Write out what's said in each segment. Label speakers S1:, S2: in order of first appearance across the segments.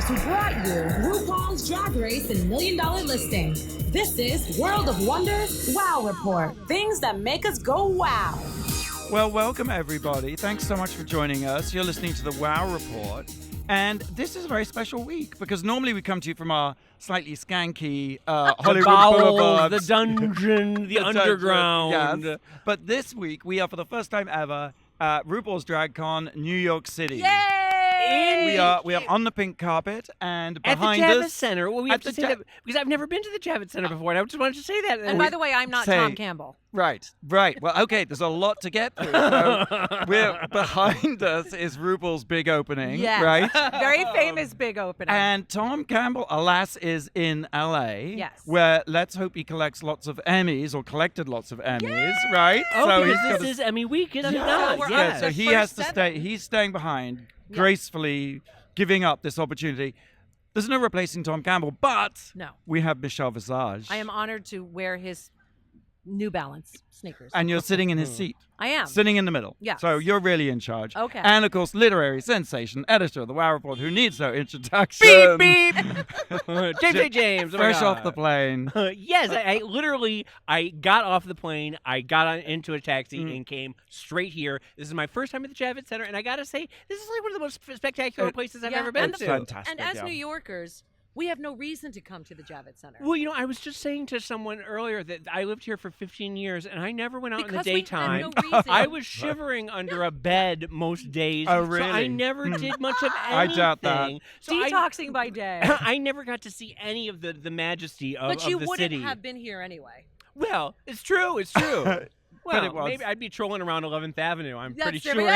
S1: stars who brought you RuPaul's Drag Race and $1 Million Listing. This is World of Wonders Wow Report. Things that make us go wow.
S2: Well, welcome everybody. Thanks so much for joining us. You're listening to the Wow Report. And this is a very special week because normally we come to you from our slightly skanky Hollywood Boulevard.
S3: The dungeon, the underground.
S2: Yes. But this week we are for the first time ever at RuPaul's Drag Con, New York City.
S3: Yay!
S2: We are on the pink carpet and behind
S3: at the
S2: us.
S3: Javits Center. Well, we have to say that because I've never been to the Javits Center before, and I just wanted to say that.
S4: And by the way, I'm not Tom Campbell.
S2: Right. Well, okay, there's a lot to get through. So behind us is RuPaul's big opening, right?
S4: Very famous big opening.
S2: And Tom Campbell, alas, is in LA.
S4: Yes.
S2: Where let's hope he collects lots of Emmys or collected lots of Emmys, right?
S3: Oh,
S2: so
S3: because this is Emmy week, isn't it?
S4: we're
S2: Yeah,
S4: on
S2: so
S4: the
S2: he
S4: first
S2: has to
S4: 7.
S2: stay. He's staying behind, gracefully giving up this opportunity. There's no replacing Tom Campbell, but
S4: No.
S2: we have Michelle Visage.
S4: I am honored to wear his New Balance sneakers.
S2: And you're sitting in his seat.
S4: I am.
S2: Sitting in the middle.
S4: Yes.
S2: So you're really in charge.
S4: Okay.
S2: And of course, literary sensation, editor of the Wow Report, who needs no introduction.
S3: Beep. James. Oh my
S2: Fresh off
S3: God.
S2: the plane.
S3: Yes, I literally got off the plane, I got into a taxi and came straight here. This is my first time at the Javits Center, and I gotta say, this is like one of the most spectacular places I've ever been
S2: It's
S3: to.
S2: fantastic.
S4: And as
S2: yeah.
S4: New Yorkers, we have no reason to come to the Javits Center.
S3: Well, I was just saying to someone earlier that I lived here for 15 years, and I never went out in the
S4: Because we had
S3: daytime.
S4: no reason.
S3: I was shivering under a bed most days.
S2: Oh,
S3: So I
S2: really?
S3: never did much of anything.
S2: I doubt that.
S3: So
S4: Detoxing by day.
S3: I never got to see any of the majesty of,
S4: But you
S3: of the
S4: wouldn't
S3: city.
S4: have been here anyway.
S3: Well, it's true. Well,
S2: it was.
S3: maybe I'd be trolling around 11th Avenue. I'm pretty
S4: That's
S3: sure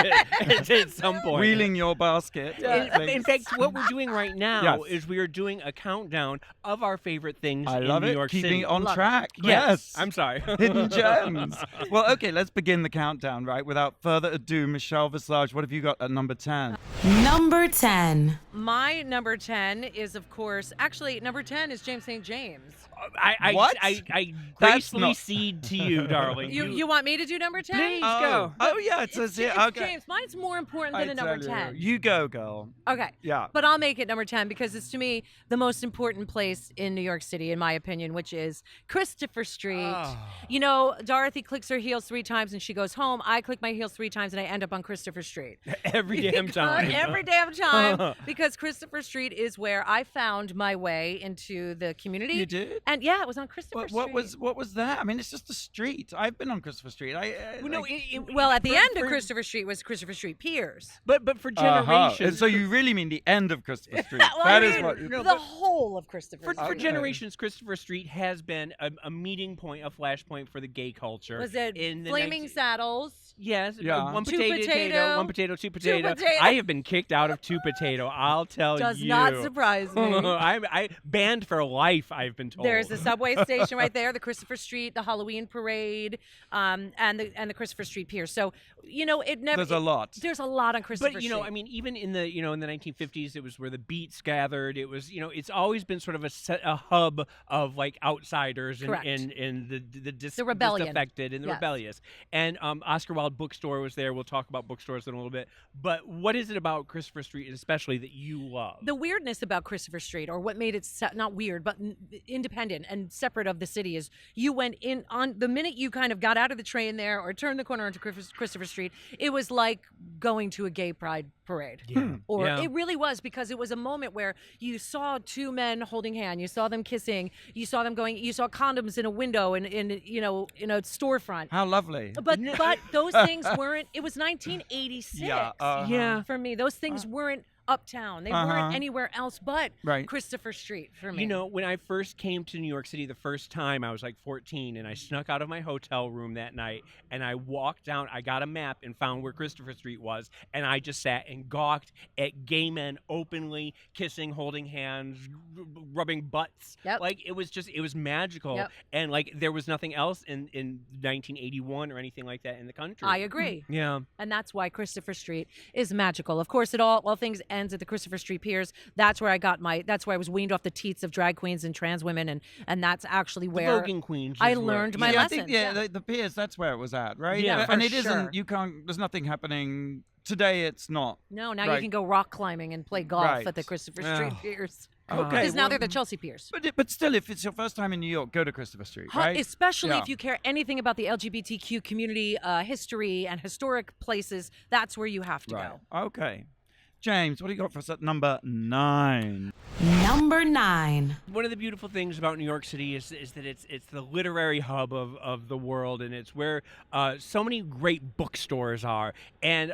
S3: at some point.
S2: Wheeling your basket.
S3: In fact, what we're doing right now
S2: Yes.
S3: is we are doing a countdown of our favorite things
S2: I
S3: in
S2: love
S3: New
S2: it.
S3: York
S2: Keeping
S3: City.
S2: it on
S4: Love it.
S2: track.
S3: Yes. I'm sorry.
S2: Hidden gems. Well, okay, let's begin the countdown, right? Without further ado, Michelle Visage, what have you got at number 10?
S1: Number 10.
S4: My number 10 is, of course, actually, number 10 is James St. James.
S2: What?
S3: I
S2: That's
S3: gracefully
S2: not-
S3: cede to you, darling.
S4: You want me to do number 10?
S3: Please go.
S2: Oh, yeah, it says
S4: It's,
S2: here.
S4: it's
S2: Okay.
S4: James. Mine's more important
S2: I
S4: than a number
S2: tell you.
S4: 10.
S2: You go, girl.
S4: Okay.
S2: Yeah.
S4: But I'll make it number 10 because it's, to me, the most important place in New York City, in my opinion, which is Christopher Street.
S2: Oh.
S4: You know, Dorothy clicks her heels 3 times and she goes home. I click my heels 3 times and I end up on Christopher Street.
S3: Every damn time.
S4: Every damn time. Because Christopher Street is where I found my way into the community.
S2: You did?
S4: And yeah, it was on Christopher
S2: What
S4: Street.
S2: was that? I mean, it's just a street. I've been on Christopher Street.
S3: Well, no,
S4: Well, at the end of
S3: for-
S4: Christopher Street was Christopher Street Piers.
S3: But for
S2: Uh-huh.
S3: generations.
S2: So you really mean the end of Christopher Street?
S4: Well,
S2: That
S4: I
S2: is
S4: mean,
S2: what.
S4: the whole of Christopher
S3: For
S4: Street.
S3: generations, Christopher Street has been a meeting point, a flashpoint for the gay culture.
S4: Was it
S3: in the
S4: Flaming
S3: 19
S4: Saddles?
S3: Yes.
S2: Yeah.
S3: One
S4: Two
S3: potato,
S4: potato,
S3: one potato, two potato.
S4: potato.
S3: I have been kicked out of two potato. I'll tell
S4: Does
S3: you.
S4: not surprise me.
S3: I banned for life. I've been told.
S4: There's the subway station right there, the Christopher Street, the Halloween parade, and the Christopher Street Pier. So, it never.
S2: There's a lot.
S4: There's a lot on Christopher
S3: But
S4: Street.
S3: I mean, even in the in the 1950s, it was where the beats gathered. It was it's always been sort of a hub of like outsiders
S4: Correct.
S3: and the
S4: The rebellion.
S3: disaffected and the
S4: Yes.
S3: rebellious. And Oscar Wilde Bookstore was there. We'll talk about bookstores in a little bit. But what is it about Christopher Street, especially, that you love?
S4: The weirdness about Christopher Street, or what made it not weird, but independent and separate of the city, is you went in on the minute you kind of got out of the train there or turned the corner onto Christopher Street. It was like going to a gay pride parade. Or
S3: Yeah.
S4: it really was, because it was a moment where you saw 2 men holding hand, you saw them kissing, you saw them going, you saw condoms in a window in a storefront.
S2: How lovely.
S4: But those things weren't. It was 1986.
S2: Yeah, uh-huh.
S3: Yeah.
S4: For me, those things weren't uptown. They weren't anywhere else but
S2: Right.
S4: Christopher Street for me.
S3: When I first came to New York City the first time, I was like 14, and I snuck out of my hotel room that night, and I walked down. I got a map and found where Christopher Street was, and I just sat and gawked at gay men openly kissing, holding hands, rubbing butts.
S4: Yep.
S3: Like it was magical,
S4: Yep.
S3: and like there was nothing else in 1981 or anything like that in the country.
S4: I agree.
S3: Yeah.
S4: And that's why Christopher Street is magical. Of course, all things ends at the Christopher Street Piers. That's where I was weaned off the teats of drag queens and trans women, and that's actually where
S3: Voguing Queens.
S4: I
S3: is where-
S4: learned my
S2: I
S4: lessons.
S2: think the Piers, that's where it was at, right?
S3: Yeah,
S2: and
S4: for
S2: it
S4: sure.
S2: isn't. There's nothing happening today it's not.
S4: No, now
S2: Right.
S4: you can go rock climbing and play golf
S2: Right.
S4: at the Christopher Street
S3: Oh.
S4: Piers.
S2: Okay,
S4: Because now
S2: well,
S4: they're the Chelsea Piers.
S2: But still, if it's your first time in New York, go to Christopher Street, right?
S4: Especially
S2: Yeah.
S4: if you care anything about the LGBTQ community, history, and historic places, that's where you have to
S2: Right.
S4: go.
S2: Okay. James, what do you got for us at number 9?
S1: Number 9.
S3: One of the beautiful things about New York City is that it's the literary hub of the world, and it's where so many great bookstores are. And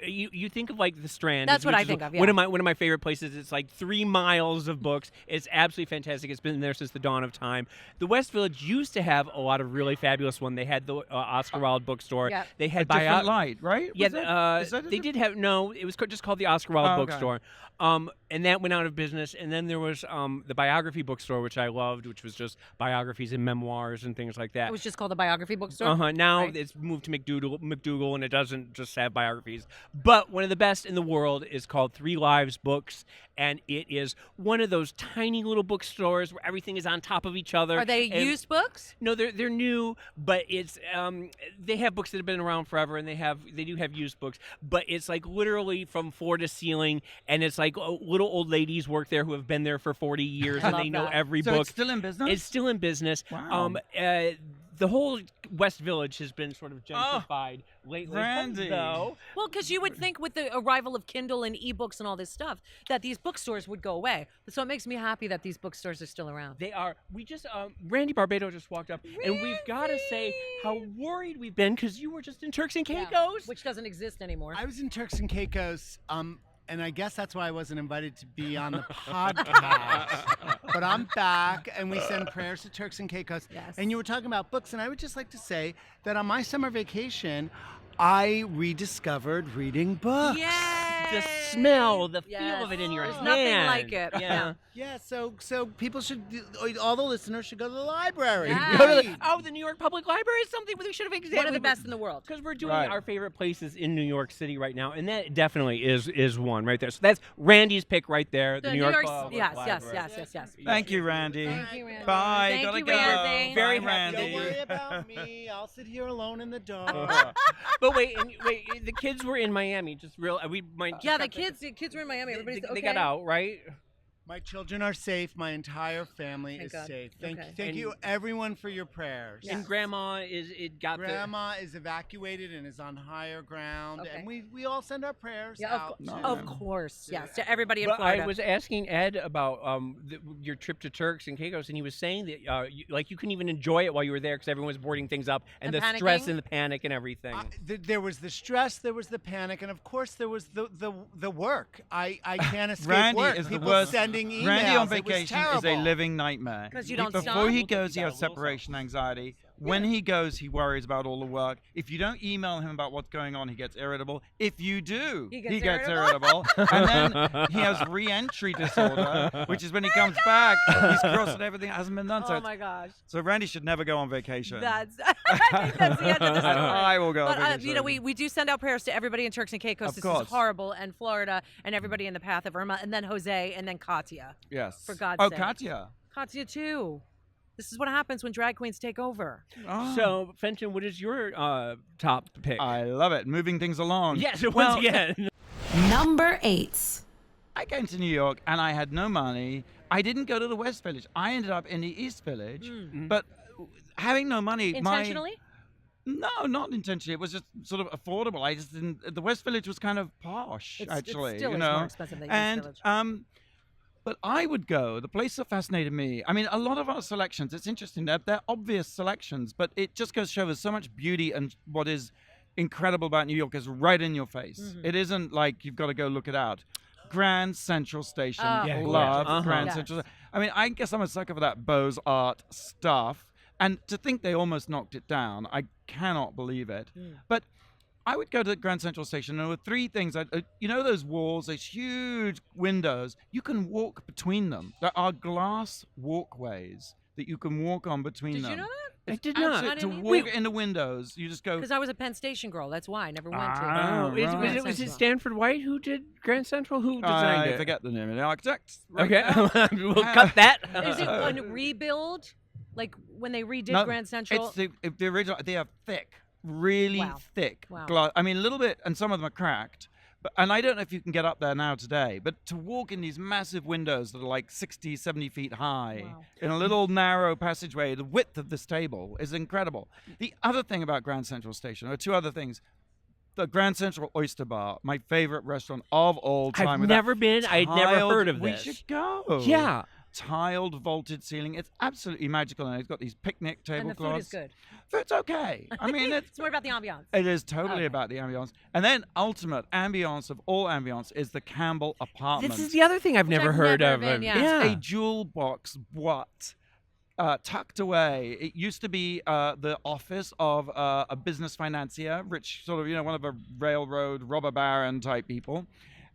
S3: you think of like the Strand.
S4: That's what
S3: which
S4: I
S3: is
S4: think of,
S3: One
S4: yeah.
S3: of my favorite places. It's like 3 miles of books. It's absolutely fantastic. It's been there since the dawn of time. The West Village used to have a lot of really fabulous ones. They had the Oscar Wilde bookstore.
S4: Yeah.
S3: They
S2: A
S3: had
S2: different light, right?
S3: Yeah,
S2: Was it? Is that a
S3: they did have it was just called the Oscar Wilde
S2: Oh, okay.
S3: Bookstore, and that went out of business. And then there was the Biography Bookstore, which I loved, which was just biographies and memoirs and things like that.
S4: It was just called the Biography Bookstore.
S3: Now
S4: Right.
S3: it's moved to McDougal, and it doesn't just have biographies. But one of the best in the world is called 3 Lives Books, and it is one of those tiny little bookstores where everything is on top of each other.
S4: Are they
S3: and-
S4: used books?
S3: No, they're new, but it's they have books that have been around forever, and they do have used books, but it's like literally from floor to ceiling, and it's like little old ladies work there who have been there for 40 years,
S4: I
S3: and
S4: love
S3: they know
S4: that.
S3: every
S2: So
S3: book.
S2: it's still in business?
S3: It's still in business.
S2: Wow.
S3: The whole West Village has been sort of gentrified lately.
S2: Randy.
S3: Though.
S4: Well, because you would think with the arrival of Kindle and ebooks and all this stuff that these bookstores would go away. So it makes me happy that these bookstores are still around.
S3: They are. We just Randy Barbado just walked up, and we've got to say how worried we've been because you were just in Turks and
S4: Yeah,
S3: Caicos.
S4: which doesn't exist anymore.
S5: I was in Turks and Caicos, and I guess that's why I wasn't invited to be on the podcast. But I'm back, and we send prayers to Turks and Caicos.
S4: Yes.
S5: And you were talking about books, and I would just like to say that on my summer vacation, I rediscovered reading books.
S3: The smell, the
S4: Yes.
S3: feel of it in your
S4: There's
S3: hand.
S4: nothing like it.
S3: Yeah.
S5: Yeah, so people should, all the listeners should go to the library.
S4: Yeah.
S3: Go to
S5: Read.
S3: the New York Public Library is something we should have examined.
S4: One of the best in the world.
S3: Because we're doing
S2: Right.
S3: our favorite places in New York City right now, and that definitely is one right there. So that's Randy's pick right there. The New York Public
S4: yes,
S3: Library.
S4: yes.
S2: Thank you, Randy.
S4: Thank you, Randy.
S2: Bye.
S4: Thank
S2: Gotta
S4: you,
S2: go.
S4: Randy.
S3: Very
S2: Bye,
S3: happy.
S2: Randy.
S5: Don't worry about me. I'll sit here alone in the dark.
S3: But wait, the kids were in Miami. Just real. We might. just
S4: Yeah,
S3: got
S4: the kids were in Miami. Everybody's
S3: They
S4: okay.
S3: got out, right?
S5: My children are safe. My entire family
S4: Thank
S5: is
S4: God.
S5: safe.
S4: Okay.
S5: Thank
S3: And-
S5: you, everyone, for your prayers.
S4: Yeah.
S3: And Grandma got
S5: Grandma is evacuated and is on higher ground,
S4: Okay.
S5: and we all send our prayers
S4: Yeah,
S5: out.
S2: No.
S5: to-
S4: of course. Yes, to everybody in
S3: But
S4: Florida.
S3: I was asking Ed about your trip to Turks and Caicos, and he was saying that you couldn't even enjoy it while you were there because everyone was boarding things up, and
S4: And
S3: the stress
S4: panicking?
S3: and the panic and everything.
S5: There was the stress, there was the panic, and of course there was the work. I can't escape
S2: Randy
S5: work.
S2: is the
S5: People
S2: worst.
S5: sending emails.
S2: Randy on
S5: It was
S2: vacation is a
S5: terrible.
S2: living nightmare.
S4: 'Cause you don't
S2: Before
S4: stop?
S2: he
S3: I
S2: goes,
S3: think
S2: he
S3: you
S2: has
S3: got a little
S2: separation anxiety. When he goes, he worries about all the work. If you don't email him about what's going on, he gets irritable. If you do,
S4: He
S2: he
S4: gets
S2: gets irritable. And then he has re-entry disorder, which is when he comes back, he's crossing everything that hasn't been done.
S4: oh my gosh.
S2: So Randy should never go on vacation.
S4: That's I think that's the end of the story.
S2: I will go on
S4: But
S2: vacation.
S4: you know, we do send out prayers to everybody in Turks and Caicos.
S2: Of
S4: This
S2: course.
S4: is horrible, and Florida, and everybody in the path of Irma, and then Jose, and then Katya.
S2: Yes.
S4: For God's
S2: Oh,
S4: sake.
S2: Katya.
S4: Katya too. This is what happens when drag queens take over.
S2: Oh.
S3: So, Fenton, what is your top pick?
S2: I love it. Moving things along.
S3: yes,
S2: Well,
S3: once again.
S1: Number 8.
S2: I came to New York and I had no money. I didn't go to the West Village. I ended up in the East Village. But having no money,
S4: Intentionally?
S2: No, not intentionally. It was just sort of affordable. I just didn't. The West Village was kind of posh, actually.
S4: it still
S2: you
S4: is
S2: know?
S4: more expensive than East
S2: and
S4: Village.
S2: but I would go. The place that fascinated me. I mean, a lot of our selections. It's interesting. They're obvious selections, but it just goes to show there's so much beauty, and what is incredible about New York is right in your face.
S4: Mm-hmm.
S2: It isn't like you've got to go look it out. Grand Central Station.
S4: Oh,
S3: Yeah,
S2: Love
S3: gorgeous.
S2: Grand
S4: Yes.
S2: Central. I mean, I guess I'm a sucker for that Beaux Art stuff. And to think they almost knocked it down, I cannot believe it. But I would go to Grand Central Station, and there were 3 things. You know those walls, those huge windows? You can walk between them. There are glass walkways that you can walk on between
S4: Did
S2: them.
S4: you know that?
S3: I did not.
S2: Absolutely.
S4: I
S2: To
S4: didn't
S2: walk
S3: either.
S2: in the windows, you just go.
S4: Because I was a Penn Station girl. That's why I never went to.
S2: Ah,
S3: Oh, is-
S2: right.
S3: was it Stanford White who did Grand Central? Who designed
S2: I
S3: it?
S2: forget the name of the architect.
S3: Okay, we'll cut that.
S4: Is it a rebuild? Like when they redid
S2: No,
S4: Grand Central?
S2: It's the original. They are thick, really
S4: Wow.
S2: thick
S4: Wow.
S2: glass. I mean, a little bit, and some of them are cracked. And I don't know if you can get up there now today, but to walk in these massive windows that are like 60, 70 feet high
S4: Wow.
S2: in a little narrow passageway, the width of this table is incredible. The other thing about Grand Central Station, or two other things. The Grand Central Oyster Bar, my favorite restaurant of all time.
S3: I've
S2: with that
S3: never been. I'd never
S2: tiled-
S3: heard of
S2: We
S3: this.
S2: should go.
S3: Yeah.
S2: Tiled vaulted ceiling. It's absolutely magical. And it's got these picnic
S4: And the
S2: tablecloths.
S4: food is good.
S2: Food's okay. I mean,
S4: It's more about the ambiance.
S2: it is totally
S4: Okay.
S2: about the ambiance. And then ultimate ambiance of all ambiance is the Campbell apartment.
S3: This is the other thing I've
S4: Which
S3: never
S4: I've
S3: heard
S4: never
S3: of.
S4: been, yeah.
S2: It's a jewel box what? Tucked away. It used to be the office of a business financier, rich, sort of, one of a railroad robber baron type people.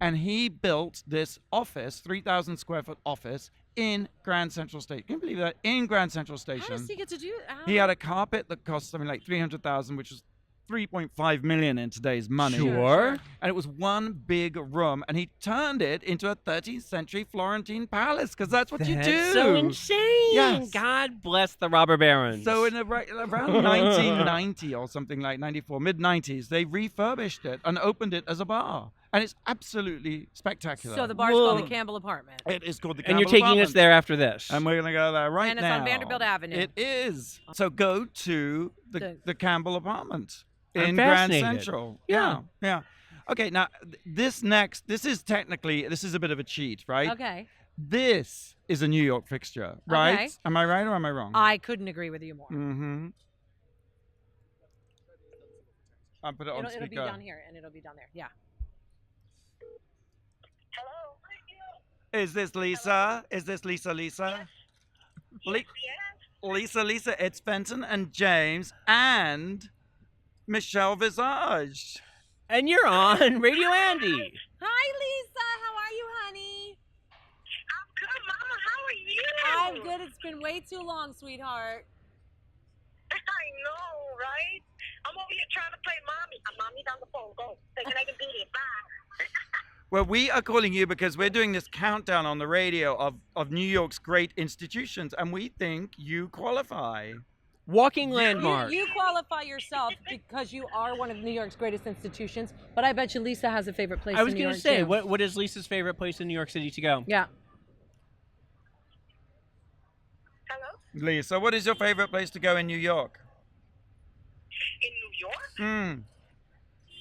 S2: And he built this office, 3,000 square foot office in Grand Central Station. Can you believe that? In Grand Central
S4: How
S2: Station.
S4: does he get to do
S2: He had a carpet that cost something like 300,000, which was 3.5 million in today's money.
S3: Sure.
S2: And it was one big room, and he turned it into a 13th century Florentine palace because that's what you do.
S3: That's so insane.
S2: Yes.
S3: God bless the robber barons.
S2: So in around 1990 or something like 94, mid 90s, they refurbished it and opened it as a bar, and it's absolutely spectacular.
S4: So the bar's called
S3: Whoa.
S4: the Campbell Apartment.
S2: It is called the
S3: and you're
S2: Campbell
S3: taking us
S2: Apartment.
S3: there after this.
S2: And we're going to go there right
S4: And it's
S2: now.
S4: on Vanderbilt Avenue.
S2: It is. So go to
S4: The-
S2: the Campbell Apartment
S3: I'm
S2: in Grand
S3: fascinated.
S2: Central.
S3: Yeah.
S2: Yeah. Okay, now this is a bit of a cheat, right?
S4: Okay.
S2: This is a New York fixture, right?
S4: Okay.
S2: Am I right or am I wrong?
S4: I couldn't agree with you more.
S2: Mm-hmm. I'll put it on
S4: It'll be
S2: speaker.
S4: down here and it'll be down there. Yeah.
S2: Is this Lisa? Is this Lisa? Lisa, it's Fenton and James and Michelle Visage.
S3: And you're on Radio Andy.
S4: Hi, Lisa. How are you, honey?
S6: I'm good, Mama. How are you?
S4: I'm good. It's been way too long, sweetheart.
S6: I know, right? I'm over here trying to play mommy. Mommy's on the phone. Go. Thinking I can do this. Bye.
S2: Well, we are calling you because we're doing this countdown on the radio of New York's great institutions, and we think you qualify.
S3: Walking landmark.
S4: You qualify yourself because you are one of New York's greatest institutions, but I bet you Lisa has a favorite place
S3: I was
S4: in New
S3: going
S4: York,
S3: to say,
S4: too.
S3: what is Lisa's favorite place in New York City to go?
S4: Yeah.
S6: Hello?
S2: Lisa, what is your favorite place to go in New York?
S6: In New York?
S2: Mm.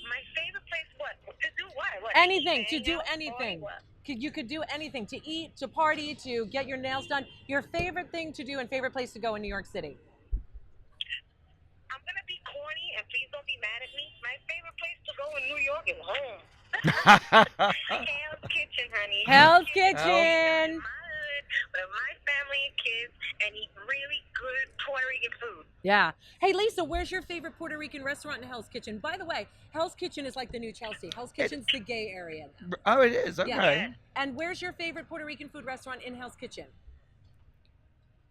S6: My favorite place, what? To do what? What?
S4: Anything, to
S6: Hang
S4: do
S6: out, party,
S4: anything.
S6: what?
S4: You could do anything, to eat, to party, to get your nails done. Your favorite thing to do and favorite place to go in New York City.
S6: I'm going to be corny, and please don't be mad at me. My favorite place to go in New York is home. Hell's Kitchen, honey.
S4: Hell's
S6: Kitchen.
S4: Kitchen.
S6: My hood with my family and kids and eat really good Puerto Rican food.
S4: Yeah. Hey, Lisa, where's your favorite Puerto Rican restaurant in Hell's Kitchen? By the way, Hell's Kitchen is like the new Chelsea. Hell's Kitchen's the gay area.
S2: Oh, it is. Okay.
S4: Yeah. And where's your favorite Puerto Rican food restaurant in Hell's Kitchen?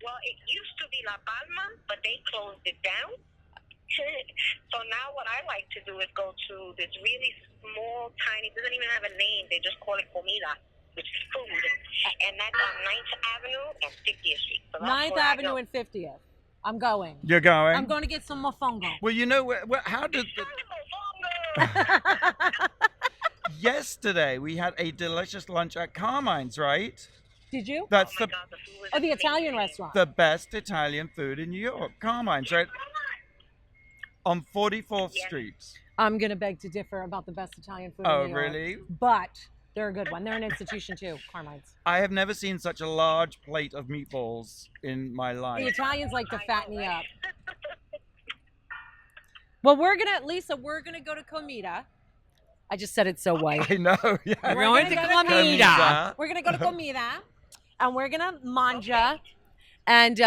S6: Well, it used to be La Palma, but they closed it down. So now what I like to do is go to this really small, tiny, doesn't even have a name. They just call it comida, which is food. And that's on 9th Avenue and 50th Street. So that's
S4: 9th
S6: where I
S4: Avenue
S6: go.
S4: and 50th. I'm going.
S2: You're going?
S4: I'm going to get some mofongo.
S2: Well, you know, how did... Yesterday, we had a delicious lunch at Carmine's, right?
S4: Did you?
S2: That's
S6: Oh my God, the food was
S4: Oh, the Italian
S6: amazing.
S4: restaurant.
S2: the best Italian food in New York. Carmine's, right? On 44th
S6: Yes.
S2: Street.
S4: I'm going to beg to differ about the best Italian food
S2: Oh,
S4: in New York.
S2: really?
S4: But they're a good one. They're an institution too, Carmine's.
S2: I have never seen such a large plate of meatballs in my
S4: The
S2: life.
S4: Italians like to
S6: I
S4: fatten
S6: know,
S4: you
S6: right?
S4: up. Well, Lisa, we're going to go to Comida. I just said it so white.
S2: I know, yeah.
S3: We're
S4: We're
S3: going
S4: gonna
S3: to
S4: go to
S3: Comida.
S4: We're going to go to Comida and we're going to manja. And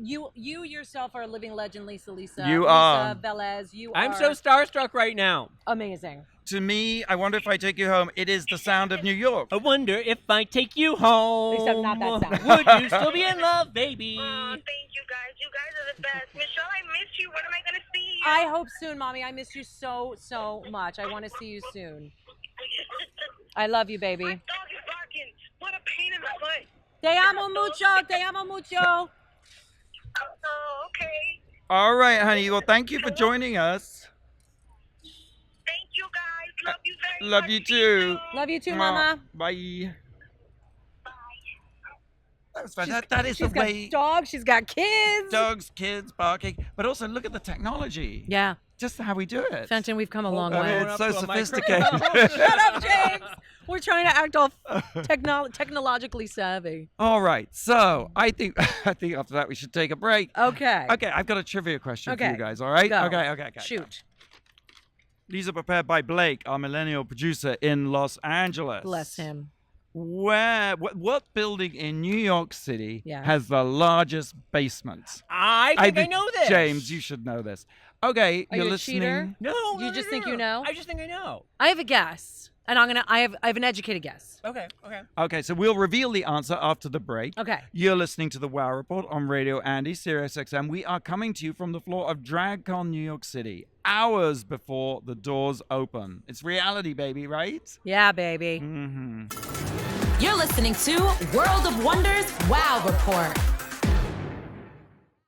S4: you yourself are a living legend, Lisa.
S2: You
S4: Lisa
S2: are.
S4: Velez. You
S3: I'm
S4: are
S3: so starstruck right now.
S4: amazing.
S2: To me, I wonder if I take you home. It is the sound of New York.
S3: I wonder if I take you home.
S4: Except not that sound.
S3: Would you still be in love, baby?
S6: Oh, thank you guys. You guys are the best. Michelle, I miss you. When am I going to see you?
S4: I hope soon, Mommy. I miss you so much. I want to see you soon. I love you, baby.
S6: My dog is barking. What a pain in the butt.
S4: Te amo mucho. Te amo mucho.
S6: Oh, okay.
S2: All right, honey. Well, thank you for joining us.
S6: Thank you guys. Love you very
S2: Love you too.
S4: Love you too, Mama.
S2: Bye. That was fun. That is the
S4: She's got
S2: way.
S4: dogs. She's got kids.
S2: Dogs, kids, barking. But also look at the technology.
S4: Yeah,
S2: Just how we do it.
S4: Fenton, we've come a long
S2: I
S4: way.
S2: mean, it's so
S3: Up to a
S2: sophisticated.
S4: Shut up, James. We're trying to act all technologically savvy.
S2: All right. So I think after that we should take a break.
S4: Okay.
S2: Okay, I've got a trivia question for
S4: Okay.
S2: you guys. All right.
S4: Go.
S2: Okay.
S4: Shoot.
S2: These are prepared by Blake, our millennial producer in Los Angeles.
S4: Bless him.
S2: What building in New York City
S4: Yeah.
S2: has the largest basement?
S3: I think I
S2: think-
S3: know this.
S2: James, you should know this. Okay,
S4: Are
S2: you're
S4: you a
S2: listening.
S4: cheater?
S3: No,
S4: You just think you know?
S3: I just think I know.
S4: I have a guess, and I have an educated guess.
S3: Okay.
S2: Okay, so we'll reveal the answer after the break.
S4: Okay.
S2: You're listening to the WOW Report on Radio Andy, Sirius XM. We are coming to you from the floor of DragCon New York City, hours before the doors open. It's reality, baby, right?
S4: Yeah, baby.
S2: Mm-hmm.
S1: You're listening to World of Wonders Wow Report.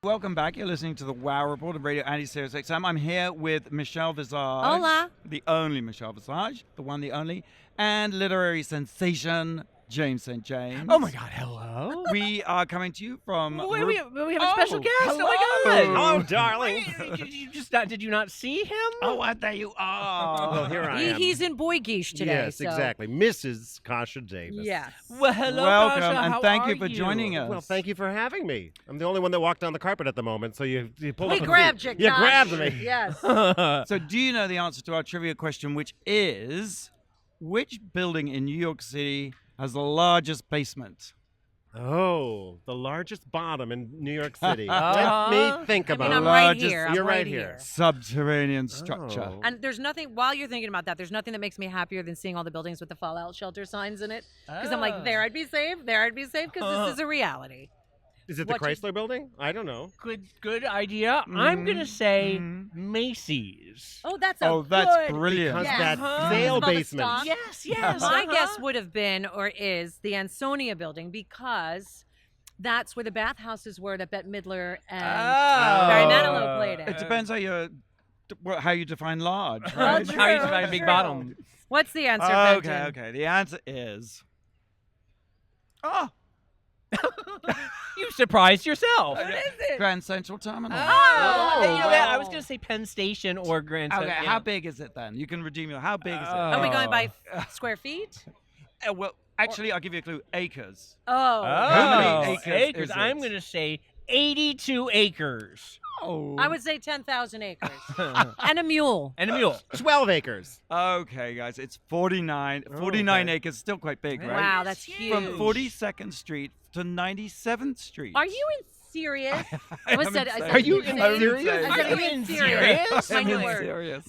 S2: Welcome back. You're listening to the WOW Report of Radio Andy, Sirius XM. I'm here with Michelle Visage.
S4: Hola.
S2: The only Michelle Visage, the one, the only, and literary sensation, James St. James.
S3: Oh my God! Hello.
S2: We are coming to you from...
S3: Wait, we have a special guest.
S2: hello.
S3: Oh my God!
S7: Hello, darling.
S3: Wait, did you not see him?
S2: Oh, there you are.
S7: Well, here I am.
S4: He's in boy geesh today.
S7: Yes,
S4: so.
S7: exactly. Mrs. Kasha Davis.
S4: Yes.
S3: Well, hello,
S2: Welcome,
S3: Kasha.
S2: and
S3: How
S2: thank
S3: are
S2: you for joining us.
S7: Well, thank you for having me. I'm the only one that walked down the carpet at the moment, so you pulled
S4: We
S7: up a
S4: grabbed
S7: seat.
S4: you,
S7: You
S4: Josh.
S7: grabbed me.
S4: Yes.
S2: So do you know the answer to our trivia question, which is, which building in New York City has the largest basement?
S7: Oh, the largest bottom in New York City. Let
S3: Uh-huh.
S7: me think
S4: I
S7: about
S4: mean, I'm
S7: it.
S4: right
S2: Largest-
S4: here. I'm
S7: You're
S4: right
S7: right
S4: here.
S7: here.
S2: Subterranean structure.
S7: Oh.
S4: And there's nothing, while you're thinking about that, there's nothing that makes me happier than seeing all the buildings with the fallout shelter signs in it. Because I'm like, there I'd be safe, because this is a reality.
S7: Is it the
S4: What you-
S7: Chrysler building? I don't know.
S3: Good idea. I'm gonna say
S2: Mhm.
S3: Macy's.
S4: Oh, that's a
S2: Oh, that's
S4: good.
S2: brilliant.
S7: Because
S4: Yes.
S7: that
S3: Uh-huh.
S7: sale
S4: All the
S7: basement.
S4: stock.
S3: Yes.
S4: My guess would have been or is the Ansonia building because that's where the bathhouses were that Bette Midler and Barry
S7: Oh.
S4: Manilow played
S2: It
S4: it.
S2: depends how you define large,
S4: Well,
S2: right?
S4: true,
S3: How you define big
S4: true.
S3: bottom?
S4: What's the answer,
S2: Okay,
S4: Fenton?
S2: okay. The answer is... Oh,
S3: You surprised yourself.
S4: What is it?
S2: Grand Central Terminal.
S4: Oh,
S3: you know what? I was gonna say Penn Station or Grand
S2: Okay,
S3: Central.
S2: how big is it then? You can redeem your... How big is it?
S4: Are we going by
S2: Oh.
S4: square feet?
S2: Well, actually, I'll give you a clue. Acres.
S4: Oh.
S2: How many acres is
S3: I'm
S2: it?
S3: gonna say 82 acres.
S2: Oh.
S4: I would say 10,000 acres. And a mule.
S3: And a mule.
S7: 12 acres.
S2: Okay, guys, it's 49. 49 acres, still quite big, right?
S4: Wow, that's huge.
S2: From 42nd Street to 97th Street.
S4: Are you serious?
S2: I
S4: almost
S2: am
S4: said- I
S2: insane.
S4: said,
S7: Are you
S4: insane.
S7: serious?
S4: I said,
S3: Are
S4: are
S3: you
S4: you
S3: serious?
S4: serious? My
S2: I'm
S4: new word.
S2: serious.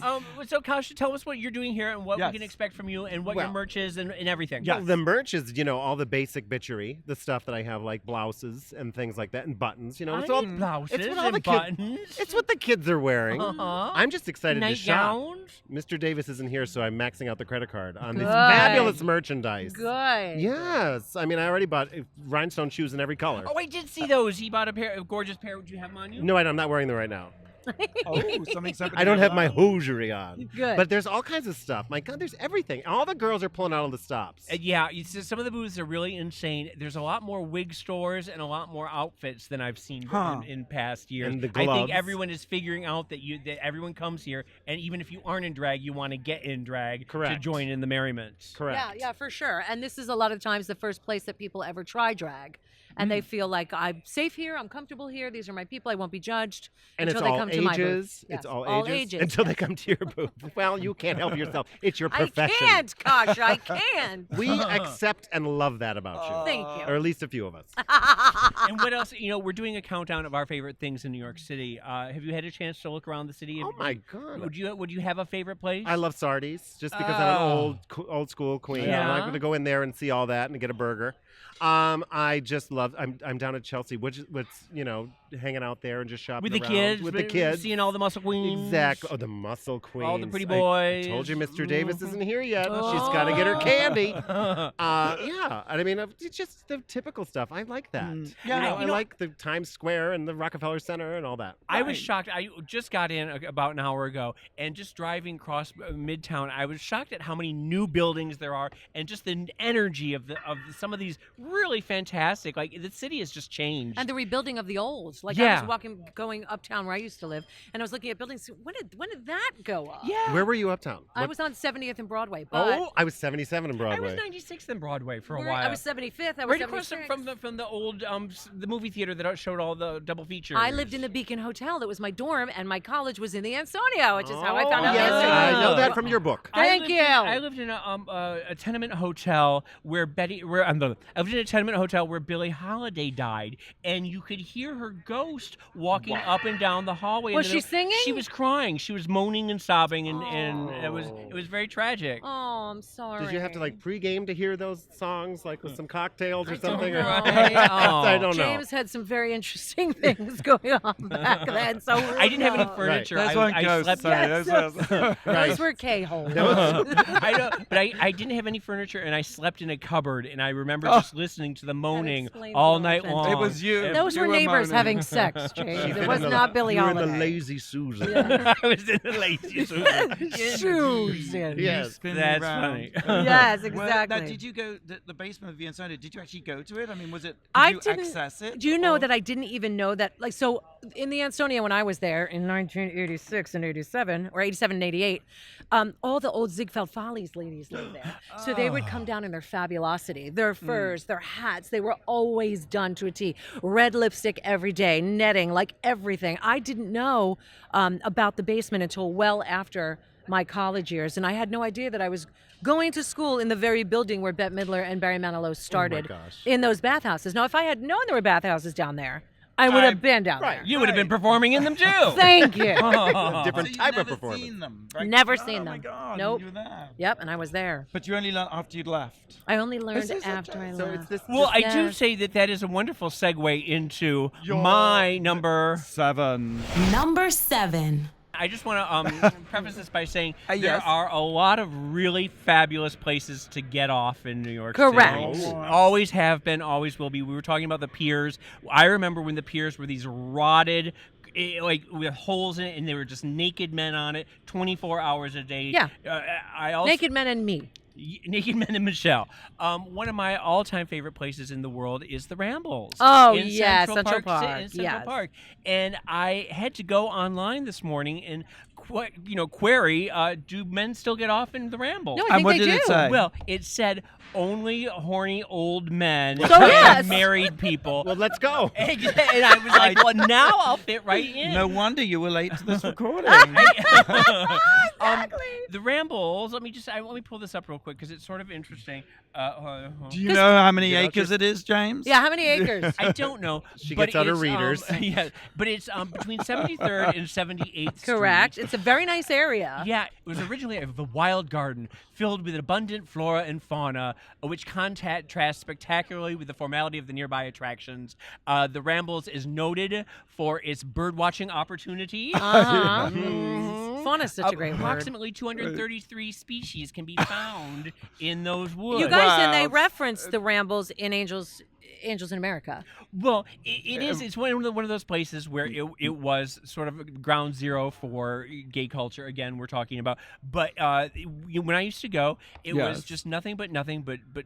S3: So Kasha, tell us what you're doing here and what
S2: Yes.
S3: we can expect from you and what your
S7: Well-
S3: merch is and everything.
S7: Well, the merch is, all the basic bitchery, the stuff that I have, like blouses and things like that, and buttons. It's
S3: I
S7: all
S3: need blouses
S7: it's what all
S3: and
S7: the kids-
S3: buttons.
S7: It's what the kids are wearing.
S3: Uh-huh.
S7: I'm just excited to shop.
S3: Nightgowns.
S7: Mr. Davis isn't here, so I'm maxing out the credit card on this
S4: Good.
S7: fabulous merchandise.
S4: Good.
S7: Yes, I mean I already bought rhinestone shoes in every color.
S3: Oh, I did see those. He bought a gorgeous pair. Would you have them on you?
S7: No, I'm not wearing them right now.
S2: Oh, something's happening.
S7: I don't have my
S2: online.
S7: hosiery on.
S4: Good.
S7: But there's all kinds of stuff. My God, there's everything. All the girls are pulling out all the stops.
S3: Yeah, some of the booths are really insane. There's a lot more wig stores and a lot more outfits than I've seen
S2: Huh.
S3: in past years.
S7: And the
S3: I think
S7: gloves.
S3: everyone is figuring out that everyone comes here, and even if you aren't in drag, you want to get in drag to
S7: Correct.
S3: join in the merriment.
S7: Correct.
S4: Yeah, for sure. And this is a lot of times the first place that people ever try drag. And they feel like I'm safe here, I'm comfortable here, these are my people, I won't be judged
S7: And
S4: until
S7: it's
S4: they
S7: all
S4: come to my booth.
S7: ages.
S4: Yes,
S7: It's all ages until they
S4: yes.
S7: come to your booth. Well, you can't help yourself. It's your
S4: I
S7: profession.
S4: can't, Kasha, I can't.
S7: We accept and love that about you.
S4: Thank
S7: Or
S4: you.
S7: at least a few of us.
S3: And what else? We're doing a countdown of our favorite things in New York City. Have you had a chance to look around the city?
S7: Oh my God.
S3: Would you have a favorite place?
S7: I love Sardi's just because I'm an old school queen.
S3: Yeah.
S7: I like to go in there and see all that and get a burger. I just love. I'm down at Chelsea, which hanging out there and just shopping
S3: with the
S7: around
S3: kids,
S7: with the kids.
S3: seeing all the muscle queens.
S7: Exactly. Oh, the muscle queens.
S3: All the pretty
S7: I
S3: boys.
S7: told you, Mr. Davis isn't here yet. She's
S3: Oh.
S7: got to get her candy. Yeah, I mean, it's just the typical stuff. I like that.
S2: Yeah,
S7: I like the Times Square and the Rockefeller Center and all that.
S3: I was shocked. I just got in about an hour ago, and just driving across Midtown, I was shocked at how many new buildings there are, and just the energy of some of these really fantastic. Like the city has just changed.
S4: And the rebuilding of the old. Like I
S3: Yeah.
S4: was going uptown where I used to live, and I was looking at buildings. When did that go up?
S3: yeah.
S7: Where were you uptown?
S4: I
S7: What-
S4: was on 70th and Broadway. But
S7: Oh, I was 77 in
S3: I
S7: Broadway.
S3: was 96th in Broadway for a
S4: I
S3: while.
S4: was 75th. I was
S3: right across
S4: 76th.
S3: from the old the movie theater that showed all the double features.
S4: I lived in the Beacon Hotel. That was my dorm, and my college was in the Ansonia, which is how I found out.
S7: yes,
S4: yesterday.
S7: I know that
S3: Oh.
S7: from your book.
S4: Thank you.
S3: I lived in a tenement hotel where I lived in a tenement hotel where Billie Holiday died, and you could hear her ghost walking up and down the hallway.
S4: Was
S3: and
S4: she singing?
S3: She was crying. She was moaning and sobbing, and it was very tragic.
S4: Oh, I'm sorry.
S7: Did you have to like pregame to hear those songs, like with some cocktails or
S4: I don't
S7: something?
S4: know.
S7: I don't know.
S4: James had some very interesting things going on back then, so
S3: I didn't have any
S4: no.
S3: furniture.
S2: Those
S3: I
S2: weren't ghosts.
S3: slept.
S2: Sorry,
S4: Yes.
S2: those
S4: Those were K-holes.
S3: I know, but I didn't have any furniture, and I slept in a cupboard. And I remember just listening to the moaning
S4: explains
S3: all
S4: it
S3: night
S4: all.
S3: long.
S2: It was you.
S4: Those
S2: You
S4: were
S2: were
S4: neighbors
S2: moaning.
S4: having sex, James. It was not Billie
S7: You were in
S4: Holiday.
S7: the Lazy Susan.
S3: I was in the lazy Susan.
S4: Susan.
S7: Yes.
S2: Spin
S3: That's
S2: round.
S3: funny.
S4: Yes,
S2: Well,
S4: exactly.
S2: now, did you go the basement of the Ansonia? Did you actually go to it? I mean, was it? Did
S4: I
S2: you
S4: didn't.
S2: access it?
S4: Do you know
S2: or-
S4: that I didn't even know that? Like, so in the Ansonia when I was there in 1986 and 87, or 87 and 88, all the old Ziegfeld Follies ladies lived there. So they would come down in their fabulosity, their furs, their hats. They were always done to a T. Red lipstick every day, netting, like everything. I didn't know about the basement until well after my college years, and I had no idea that I was going to school in the very building where Bette Midler and Barry Manilow started
S7: gosh.
S4: in those bathhouses. Now, if I had known there were bathhouses down there, I would have been down there.
S3: You would have been performing in them too.
S4: Thank you.
S7: Different
S2: So you've
S7: type of
S2: never
S7: performance.
S2: Seen them, right?
S4: Never
S2: Oh
S4: seen
S2: my
S4: them.
S2: God,
S4: Nope.
S2: You were there.
S4: Yep, and I was there.
S2: But you only learned after you'd left.
S4: I only learned
S2: This is
S4: after I
S2: interesting.
S7: So
S4: left.
S7: it's this.
S3: Well, I do
S4: Yes.
S3: say that is a wonderful segue into my number.
S2: 7.
S1: Number 7.
S3: I just want to preface this by saying there
S2: yes.
S3: are a lot of really fabulous places to get off in New York
S4: Correct.
S3: City. Always have been, always will be. We were talking about the piers. I remember when the piers were these rotted, like with holes in it, and there were just naked men on it 24 hours a day.
S4: Yeah.
S3: I also
S4: Naked Men and Me.
S3: Naked Men and Michelle. One of my all-time favorite places in the world is the Rambles.
S4: Oh,
S3: in
S4: yeah, Central
S3: in
S4: Park,
S3: Central
S4: yes.
S3: Park. And I had to go online this morning and query, do men still get off in the Rambles?
S4: No, I
S2: And
S4: think
S2: what
S4: they
S2: did
S4: do.
S2: it say?
S3: Well, it said only horny old men
S4: So, yes.
S3: and married people.
S7: Well, let's go.
S3: And I was like, well, now I'll fit right in.
S2: No wonder you were late to this recording.
S3: The Rambles. Let me pull this up real quick because it's sort of interesting.
S2: Do you know how many
S7: You know,
S2: acres it is, James?
S4: Yeah, how many acres?
S3: I don't know.
S7: She
S3: but
S7: gets out her
S3: it's,
S7: readers.
S3: Yeah, but it's between 73rd and 78th Street.
S4: Correct. It's a very nice area.
S3: Yeah, it was originally a wild garden filled with abundant flora and fauna, which contrasts spectacularly with the formality of the nearby attractions. The Rambles is noted for its birdwatching opportunity.
S4: Uh-huh.
S3: Mhm.
S4: Fauna is such a great word.
S3: Approximately 233 species can be found in those woods.
S4: You guys, and they
S2: Wow.
S4: reference the Rambles in Angels in America.
S3: Well, it is. It's one of those places where it was sort of ground zero for gay culture. Again, we're talking about. But when I used to go, it was
S2: Yes.
S3: just nothing but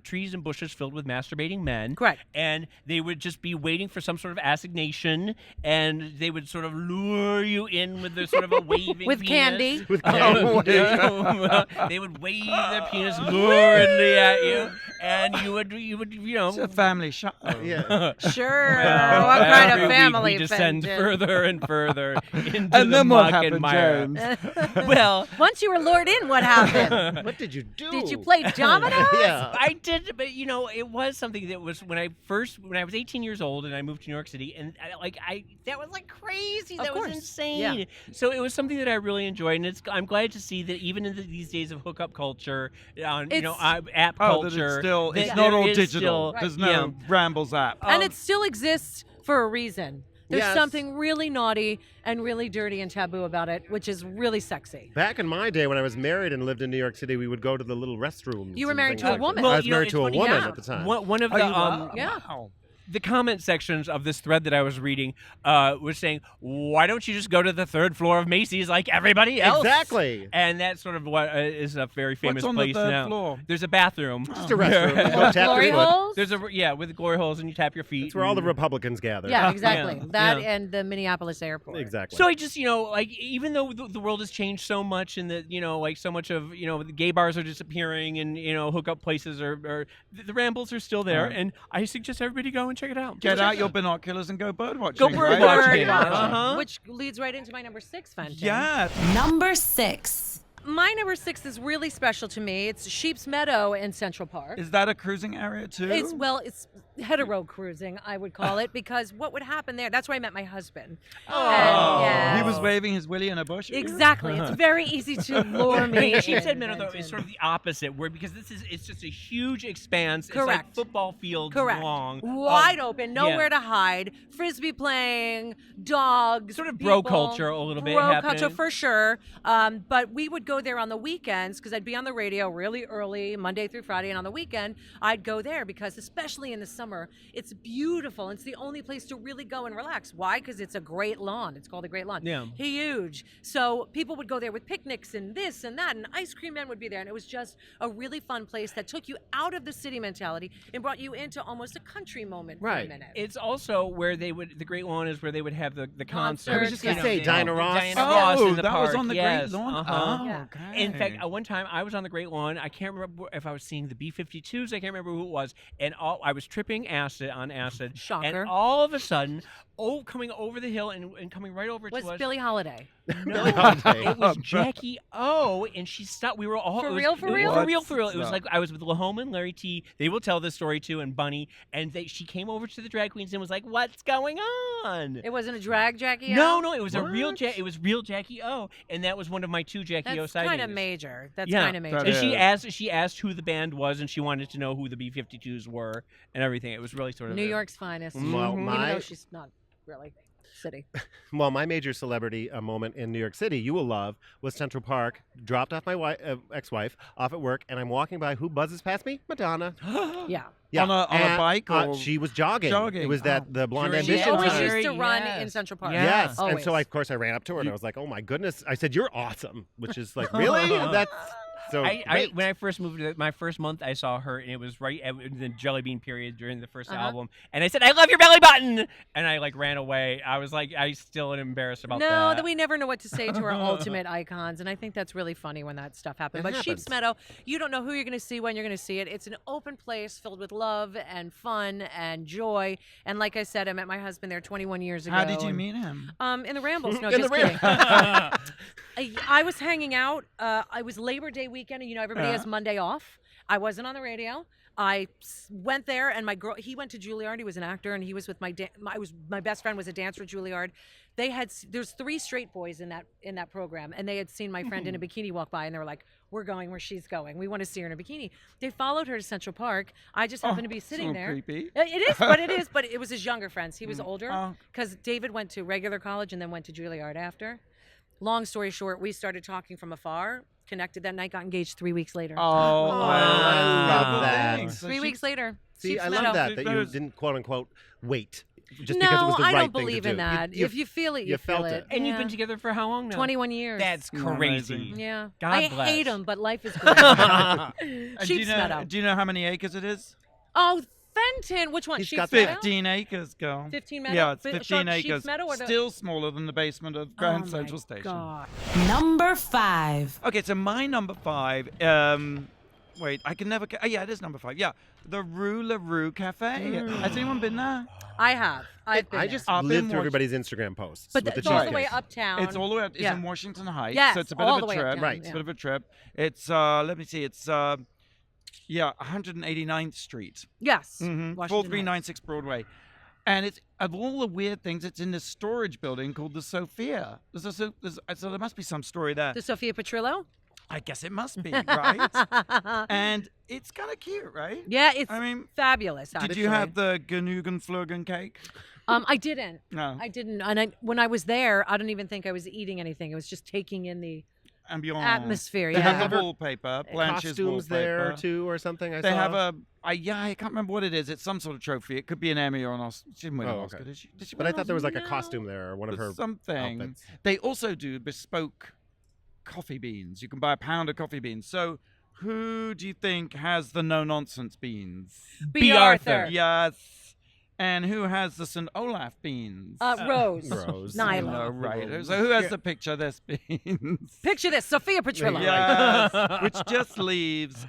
S3: trees and bushes filled with masturbating men.
S4: Correct.
S3: And they would just be waiting for some sort of assignation, and they would sort of lure you in with their sort of a waving
S4: With
S3: penis.
S4: candy.
S7: With
S3: They would wave their penis luridly at you, and you would
S2: It's a family show.
S7: Yeah.
S4: Sure.
S3: Well,
S4: what kind
S3: every
S4: of
S3: week
S4: family
S3: we descend
S4: offended?
S3: further and further into
S2: And
S3: the
S2: then what
S3: muck and
S2: happened,
S3: mire.
S2: James?
S3: Well,
S4: Once you were lured in, what happened?
S7: What did you do?
S4: Did you play dominoes?
S7: Yeah.
S3: I did, but it was something that was when I was 18 years old and I moved to New York City, and that was like crazy.
S4: Of
S3: That was
S4: course.
S3: insane.
S4: Yeah.
S3: So it was something that I really enjoyed, and I'm glad to see that even in these days of hookup culture, app
S2: Oh, that
S3: culture,
S2: it's still,
S3: that
S2: it's not
S3: there
S2: all
S3: is
S2: digital.
S3: still-
S2: There's
S3: yeah.
S2: no Rambles app.
S4: And it still exists for a reason. There's
S7: Yes.
S4: something really naughty and really dirty and taboo about it, which is really sexy.
S7: Back in my day when I was married and lived in New York City, we would go to the little restrooms.
S4: You were
S7: and
S4: married
S7: things
S4: to a
S7: like that.
S4: woman.
S3: Well,
S7: I was
S3: you know,
S7: married
S3: it's
S7: to a
S3: funny,
S7: woman
S4: yeah.
S7: at the time.
S3: One of
S2: Oh,
S3: the
S2: you were?
S4: Yeah.
S2: Wow.
S3: the comment sections of this thread that I was reading was saying, why don't you just go to the third floor of Macy's like everybody else?
S7: Exactly.
S3: And that's sort of what is a very famous
S2: What's on
S3: place
S2: the third
S3: now.
S2: floor?
S3: There's a bathroom.
S7: Just a restroom. Go tap your
S4: Glory
S7: foot.
S4: holes?
S3: There's with glory holes, and you tap your feet.
S7: That's where all the
S3: and-
S7: Republicans gather.
S4: Yeah, exactly.
S3: Yeah.
S4: That
S3: Yeah.
S4: and the Minneapolis airport.
S7: Exactly.
S3: So I just, like, even though the world has changed so much, and that, like so much of, the gay bars are disappearing, and hookup places are the Rambles are still there,
S2: Right.
S3: and I suggest everybody go and check it out.
S2: Get out your binoculars and go bird watching.
S3: Go bird
S2: right?
S3: watching.
S4: Bird watching,
S3: Uh-huh.
S4: which leads right into my number 6, Fenton.
S2: Yeah.
S1: Number 6.
S4: My number 6 is really special to me. It's Sheep's Meadow in Central Park.
S2: Is that a cruising area too?
S4: It's hetero cruising, I would call it, because what would happen there? That's where I met my husband.
S3: Oh.
S4: And,
S2: He was waving his willy in a bush. at you?
S4: Exactly. It's very easy to lure me.
S3: Sheep's Head
S4: in,
S3: Meadow, though,
S4: Fenton.
S3: is sort of the opposite, where because it's just a huge expanse. It's like
S4: Correct.
S3: football fields
S4: Correct.
S3: long.
S4: Wide open, nowhere
S3: yeah.
S4: to hide. Frisbee playing, dogs.
S3: Sort of bro
S4: people.
S3: culture a little bit
S4: Bro
S3: happening.
S4: culture for sure. But we would go there on the weekends because I'd be on the radio really early, Monday through Friday, and on the weekend I'd go there because, especially in the summer, it's beautiful. It's the only place to really go and relax. Why? Because it's a great lawn. It's called a great lawn.
S3: Yeah.
S4: Huge. So people would go there with picnics and this and that, and ice cream men would be there, and it was just a really fun place that took you out of the city mentality and brought you into almost a country moment for a
S7: Right.
S4: minute.
S3: It's also where the Great Lawn is where they would have the concert.
S4: I was
S7: just gonna say, Dinah Ross.
S3: Diana
S2: Oh,
S3: Ross in the
S2: that was
S3: park,
S2: on the
S3: yes.
S2: Great Lawn.
S3: Uh-huh.
S2: Oh,
S4: Yeah.
S2: okay.
S3: In fact, one time I was on the Great Lawn. I can't remember if I was seeing the B-52s. I can't remember who it was. And I was tripping on acid.
S4: Shocker.
S3: And all of a sudden, coming over the hill and coming right over
S4: was
S3: to us.
S4: Billie Holiday.
S7: Billie Holiday.
S3: It was Jackie O, and she stopped. We were all
S4: For
S3: it was-
S4: real,
S3: it
S4: for
S3: was-
S4: real?
S3: for real, for real. It was
S2: Stop.
S3: like I was with Lahoma and Larry T. They will tell this story too, and Bunny, and she came over to the drag queens and was like, "What's going on?"
S4: It wasn't a drag Jackie
S3: No,
S4: O?
S3: no, it was a real
S7: What?
S3: it was real Jackie O, and that was one of my two Jackie O
S4: That's
S3: sightings.
S4: kind of major. That's
S3: Yeah,
S4: kind of major.
S2: that
S3: And
S2: is.
S3: she asked who the band was, and she wanted to know who the B-52s were and everything. It was really sort of
S4: New York's finest.
S7: Well,
S4: Even
S7: my
S4: though she's not really city.
S7: Well, my major celebrity moment in New York City, you will love, was Central Park. Dropped off my ex-wife off at work, and I'm walking by. Who buzzes past me? Madonna.
S4: Yeah.
S7: Yeah.
S2: On a
S7: And,
S2: bike or
S7: she was jogging.
S2: jogging?
S7: It was that the Blonde
S3: During
S4: She
S7: Ambition
S4: always
S7: time.
S4: used to run
S3: Yes.
S4: in Central Park.
S3: Yeah.
S7: Yes, and so
S4: Always.
S7: of course I ran up to her and I was like, "Oh my goodness!" I said, "You're awesome," which is like, really? That's so great.
S3: When I first moved to my first month, I saw her, and it was right at the Jelly Bean period during the 1st album, and I said, "I love your belly button," and I ran away. I was like, I still am embarrassed about
S4: No,
S3: that.
S4: that we never know what to say to our ultimate icons, and I think that's really funny when that stuff happens.
S7: It
S4: But
S7: happens.
S4: Sheep's Meadow, you don't know who you're going to see when you're going to see it. It's an open place filled with love and fun and joy. And like I said, I met my husband there 21 years ago.
S2: How did you
S4: and-
S2: meet him?
S4: In the Rambles. No,
S7: In the
S4: just kidding. I was hanging out. I was Labor Day weekend, and everybody has Monday off. I wasn't on the radio. I went there, and he went to Juilliard. He was an actor, and he was with my best friend was a dancer at Juilliard. There's 3 straight boys in that program, and they had seen my friend in a bikini walk by, and they were like, "We're going where she's going. We want to see her in a bikini." They followed her to Central Park. I just happened to be sitting
S2: so
S4: there.
S2: creepy.
S4: It is, but it is. But it was his younger friends. He was older
S2: Oh.
S4: because David went to regular college and then went to Juilliard after. Long story short, we started talking from afar, connected that night, got engaged 3 weeks later.
S2: Oh,
S7: I love that.
S2: Thanks. So
S4: 3
S2: she-
S4: weeks later.
S7: See,
S4: Sheep's
S7: I
S4: Meadow.
S7: love that you
S2: There's-
S7: didn't quote unquote wait just
S4: no,
S7: because it was the
S4: I
S7: right
S4: don't
S7: thing
S4: believe
S7: to
S4: in
S7: do.
S4: that. If you feel it, you
S7: felt
S4: feel
S7: it.
S4: it.
S3: And you've
S4: Yeah.
S3: been together for how long now?
S4: 21 years.
S3: That's
S2: Amazing.
S3: crazy.
S4: yeah.
S3: God
S4: I
S3: bless.
S4: hate them, but life is great.
S2: And do
S4: Sheep's
S2: you know,
S4: Meadow.
S2: do you know how many acres it is?
S4: Oh, Fenton. Which one?
S7: He's
S4: Sheep's
S7: got
S4: Meadow?
S2: 15 acres, girl.
S4: 15 Meadow?
S2: Yeah, it's
S4: Fi-
S2: 15
S4: Sheep's
S2: acres.
S4: Meadow or the-
S2: Still smaller than the basement of Grand
S4: Oh
S2: Central
S4: my
S2: Station.
S4: God.
S1: Number 5.
S2: Okay, so my number 5. Wait, I can never. Yeah, it is number 5. Yeah, the Rue La Rue Cafe. Has anyone been there?
S4: I have. I've been
S7: I
S4: there.
S7: just
S2: I've been
S7: lived through
S2: watching-
S7: everybody's Instagram posts
S4: But
S7: with the
S4: it's all the
S7: cheesecake.
S4: way uptown.
S2: It's all the way up. It's
S4: Yeah.
S2: in Washington Heights,
S4: Yes,
S2: so it's a bit
S4: all
S2: of
S4: the
S2: a
S4: way
S2: trip.
S4: uptown,
S7: Right.
S2: It's
S4: yeah.
S2: a bit of a trip. It's let me see. It's 189th Street.
S4: Yes.
S2: Mm-hmm.
S4: Washington
S2: 4396 Broadway. And it's of all the weird things, it's in this storage building called the Sophia. So there must be some story there.
S4: The Sophia Petrillo?
S2: I guess it must be, right? And it's kind of cute, right?
S4: Yeah, it's
S2: I mean,
S4: fabulous.
S2: did
S4: Actually.
S2: you have the Genugenflogen cake?
S4: I didn't.
S2: No.
S4: I didn't. And when I was there, I don't even think I was eating anything. It was just taking in the
S2: Ambiance.
S4: atmosphere.
S2: They
S4: Yeah.
S2: have the wallpaper, Blanche's
S7: Costumes
S2: wallpaper.
S7: there too, or something. I
S2: They
S7: saw.
S2: have I can't remember what it is. It's some sort of trophy. It could be an Emmy or an Oscar. She didn't win an
S7: Oh,
S2: Oscar,
S7: okay.
S2: did she? Did she
S7: But
S2: win
S7: I
S2: an
S7: thought there was like a
S4: No.
S7: costume there, or one of
S2: Oscar?
S7: her
S2: Something.
S7: outfits.
S2: They also do bespoke coffee beans. You can buy a pound of coffee beans. So, who do you think has the no nonsense beans?
S4: B. Arthur.
S2: Yes. And who has the St. Olaf beans?
S4: Rose.
S7: Rose.
S2: I
S4: Nyla.
S2: know, right. So who has the picture of this beans?
S4: Picture this, Sophia Petrillo.
S2: Yes. Which just leaves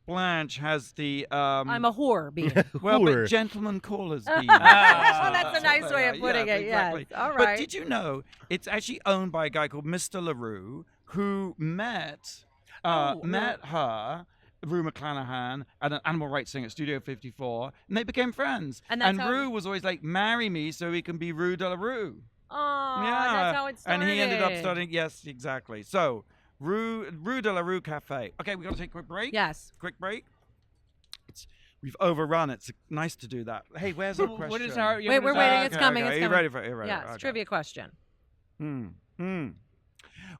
S2: Blanche has the
S4: I'm a whore, being.
S2: well,
S7: Whore.
S2: but gentleman callers beans.
S4: Oh, that's a nice way of
S2: Yeah,
S4: putting it.
S2: exactly.
S4: Yes. All
S2: But
S4: right.
S2: did you know it's actually owned by a guy called Mr. LaRue who met her, Rue McClanahan, at an animal rights thing at Studio 54, and they became friends.
S4: And that's how-
S2: Rue was always like, "Marry me so we can be Rue de la Rue."
S4: Oh,
S2: Yeah,
S4: that's how it started.
S2: and he ended up starting. Yes, exactly. So Rue de la Rue Cafe. Okay, we got to take a quick break.
S4: Yes.
S2: Quick break. We've overrun. It's nice to do that. Hey, where's our
S3: What
S2: question?
S3: is our?
S4: Wait, we're waiting. It's coming.
S2: Okay.
S4: It's
S2: Are you
S4: coming.
S2: ready for it? You ready?
S4: Yes.
S2: Okay.
S4: Trivia question.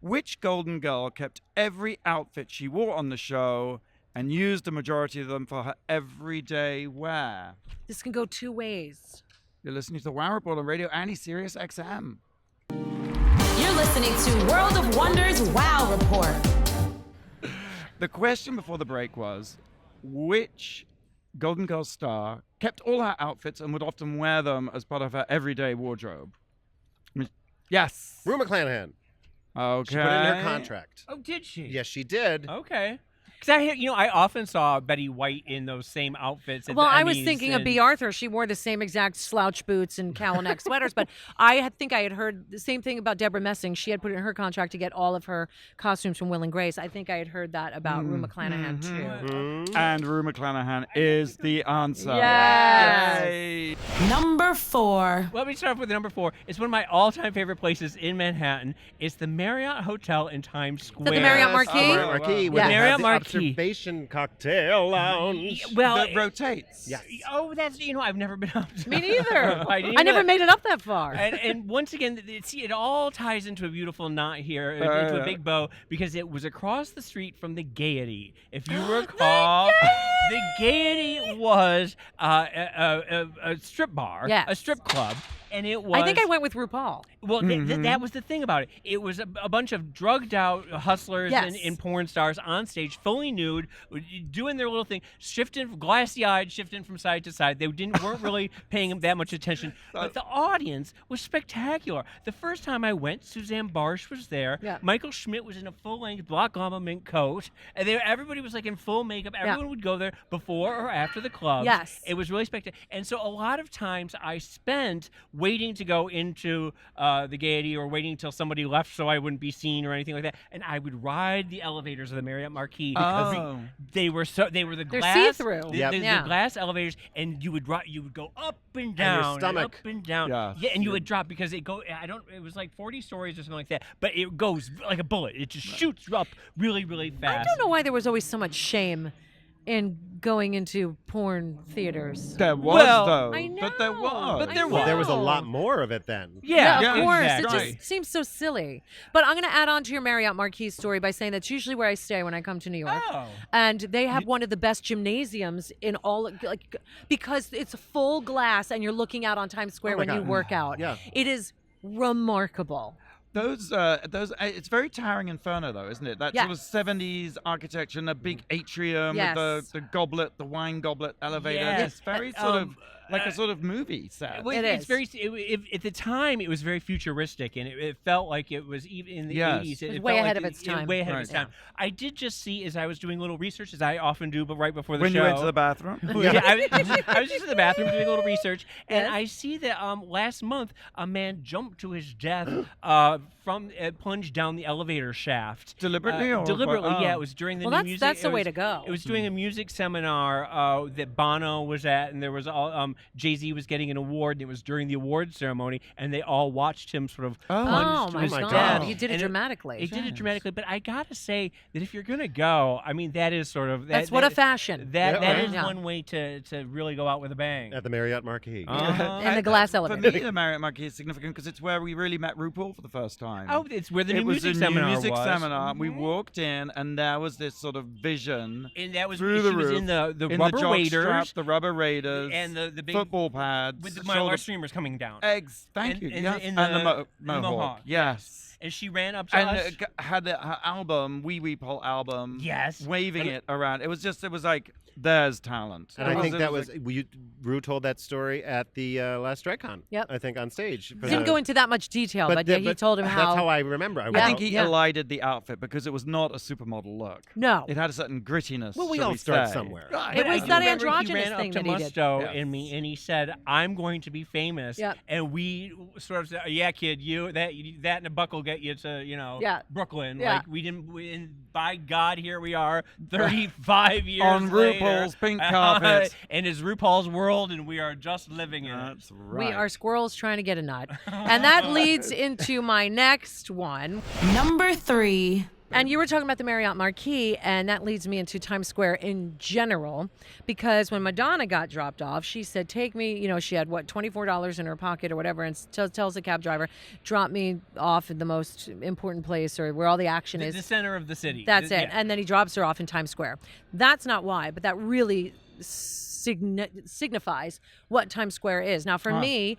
S2: Which Golden Girl kept every outfit she wore on the show and used the majority of them for her everyday wear?
S4: This can go two ways.
S2: You're listening to the Wow Report on Radio Annie Sirius XM.
S1: You're listening to World of Wonders Wow Report.
S2: The question before the break was, which Golden Girl star kept all her outfits and would often wear them as part of her everyday wardrobe? Yes.
S7: Rue McClanahan.
S2: Okay.
S7: She put it in her contract.
S3: Oh, did she?
S7: Yes, she did.
S3: Okay. Because I often saw Betty White in those same outfits. At
S4: Well,
S3: the
S4: I was
S3: Emmys
S4: thinking of
S3: and-
S4: B. Arthur. She wore the same exact slouch boots and cowl neck sweaters, but think I had heard the same thing about Deborah Messing. She had put it in her contract to get all of her costumes from Will and Grace. I think I had heard that about Rue McClanahan too.
S2: And Rue McClanahan is the answer.
S4: Yes.
S2: Yay.
S1: Number 4.
S3: Let me start off with number 4. It's one of my all-time favorite places in Manhattan. It's the Marriott Hotel in Times Square.
S4: that the Marriott Marquis?
S7: Marriott Marquis.
S2: Wow.
S7: Where they
S3: Marriott
S7: have the
S3: Marquis.
S7: observation cocktail lounge.
S3: Well,
S2: That rotates.
S7: Yes.
S3: oh, that's I've never been up to
S4: Me neither.
S3: I didn't
S4: I
S3: even
S4: never
S3: know
S4: made it up that far.
S3: and once again, it all ties into a beautiful knot here, into a
S2: yeah.
S3: big bow, because it was across the street from the Gaiety. If you recall, the Gaiety was a strip bar,
S4: Yes.
S3: a strip club, and it was.
S4: I think I went with RuPaul.
S3: Well, that was the thing about it. It was a bunch of drugged out hustlers
S4: Yes.
S3: and porn stars on stage, fully nude, doing their little thing, shifting, glassy-eyed, shifting from side to side. They weren't really paying that much attention, but the audience was spectacular. The first time I went, Suzanne Barsh was there.
S4: Yeah.
S3: Michael Schmidt was in a full-length black llama mink coat, and everybody was like in full makeup. Everyone would go there before or after the club.
S4: Yes.
S3: It was really spectacular. And so a lot of times I spent waiting to go into the Gaiety or waiting until somebody left so I wouldn't be seen or anything like that. And I would ride the elevators of the Marriott Marquis because
S2: Oh.
S3: they were the
S4: They're
S3: glass,
S4: see-through.
S3: the,
S7: Yep.
S3: the
S4: Yeah.
S3: glass elevators, and you would go up and
S7: your
S3: down,
S7: stomach.
S3: up and down,
S2: Yeah.
S3: yeah, and you would drop because it was like 40 stories or something like that, but it goes like a bullet. It just shoots up really, really fast.
S4: I don't know why there was always so much shame in going into porn theaters.
S2: There was,
S3: Well,
S2: though.
S4: I know.
S2: But there was.
S3: But there
S7: Well, there was a
S4: know.
S7: lot more of it then.
S3: Yeah,
S4: of course.
S3: exactly.
S4: It just seems so silly. But I'm going to add on to your Marriott Marquis story by saying that's usually where I stay when I come to New York.
S3: Oh.
S4: And they have one of the best gymnasiums in all, like, because it's full glass and you're looking out on Times Square
S7: Oh my
S4: when you
S7: God.
S4: work out.
S7: Yeah.
S4: It is remarkable.
S2: Those, it's very Towering Inferno, though, isn't it? That sort of
S4: Yes.
S2: 70s architecture and a big atrium
S4: Yes.
S2: with the goblet, the wine goblet elevator.
S3: Yes.
S2: It's very sort of
S3: Um,
S2: like a sort of movie set.
S3: Well,
S4: It
S3: it's
S4: is.
S3: very. At the time, it was very futuristic, and it felt like it was even in the
S2: Yes.
S3: 80s.
S4: It was
S3: It
S4: way
S3: felt
S4: ahead
S3: like
S4: of its time.
S3: Way ahead of its
S2: Right.
S3: time. I did just see, as I was doing a little research, as I often do, but right before the
S2: When
S3: show.
S2: you went to the bathroom.
S3: Yeah, I was just in the bathroom doing a little research, and
S4: Yes.
S3: I see that last month a man jumped to his death from plunged down the elevator shaft.
S2: Deliberately or
S3: deliberately,
S2: what?
S3: yeah.
S2: Oh.
S3: It was during the
S4: Well,
S3: new
S4: that's-
S3: music.
S4: that's the
S3: it
S4: way
S3: was-
S4: to go.
S3: It was doing a music seminar that Bono was at, and there was all Jay-Z was getting an award, and it was during the award ceremony, and they all watched him sort of
S2: Oh.
S3: plunge
S4: Oh
S3: to
S4: my
S3: his
S7: my
S4: God!
S3: death.
S4: He did it
S3: And
S4: dramatically.
S3: He did it dramatically, but I gotta say that if you're gonna go, I mean, that is sort of
S4: That's what a fashion.
S3: That
S7: Yeah.
S3: is
S4: Yeah.
S3: one way to really go out with a bang.
S7: At the Marriott Marquis.
S3: Uh-huh.
S4: And the glass
S2: For
S4: elevator.
S2: me, the Marriott Marquis is significant because it's where we really met RuPaul for the first time.
S3: Oh, it's where the new
S2: it was
S3: music
S2: a
S3: seminar
S2: new music
S3: was.
S2: seminar. We
S3: Mhm.
S2: walked in, and there was this sort of vision
S3: And that was
S2: through
S3: she
S2: the
S3: was
S2: roof,
S3: in the
S2: in
S3: rubber
S2: the jock
S3: waders
S2: strap, the rubber raiders,
S3: and the big
S2: football pads,
S3: with the
S2: shoulder
S3: Mylar streamers coming down.
S2: Thank
S3: And-
S2: you.
S3: and-
S2: yes.
S3: and
S2: and the
S3: the
S2: mohawk.
S3: mohawk,
S2: Yes.
S3: And she ran up to
S2: And
S3: us.
S2: had her album, Wee Wee Pole album,
S3: Yes.
S2: waving
S3: And-
S2: it around. It was like, there's talent.
S7: And I think that was,
S2: like-
S7: Rue told that story at the last DragCon.
S4: Yep.
S7: I think on stage. for
S4: Didn't
S7: the-
S4: go into that much detail, but, yeah, he told him
S7: That's
S4: how.
S7: how I remember.
S2: I
S4: Yeah.
S2: think he
S4: Yeah.
S2: elided the outfit because it was not a supermodel look.
S4: No.
S2: It had a certain grittiness.
S7: Well, we
S2: shall
S7: all start
S2: say.
S7: somewhere.
S2: Right.
S4: It
S3: But
S4: was
S3: I
S4: that
S3: remember
S4: androgynous
S3: he ran
S4: thing
S3: up to
S4: that he did.
S3: Musto
S2: Yes.
S3: and me, and he said, "I'm going to be famous."
S4: Yep.
S3: And we sort of said, "Yeah, kid, that and a buck will get you to
S4: Yeah.
S3: Brooklyn."
S4: Yeah.
S3: Like and by God, here we are, 35 years
S2: On
S3: later,
S2: RuPaul's pink carpet.
S3: and it's RuPaul's world, and we are just living in it.
S2: That's right.
S4: We are squirrels trying to get a nut. And that leads into my next one.
S1: Number 3.
S4: And you were talking about the Marriott Marquis, and that leads me into Times Square in general, because when Madonna got dropped off, she said, take me, she had, $24 in her pocket or whatever, and tells the cab driver, drop me off at the most important place or where all the action is.
S3: The center of the city.
S4: That's it.
S3: Yeah.
S4: And then he drops her off in Times Square. That's not why, but that really signifies what Times Square is. Now, for me,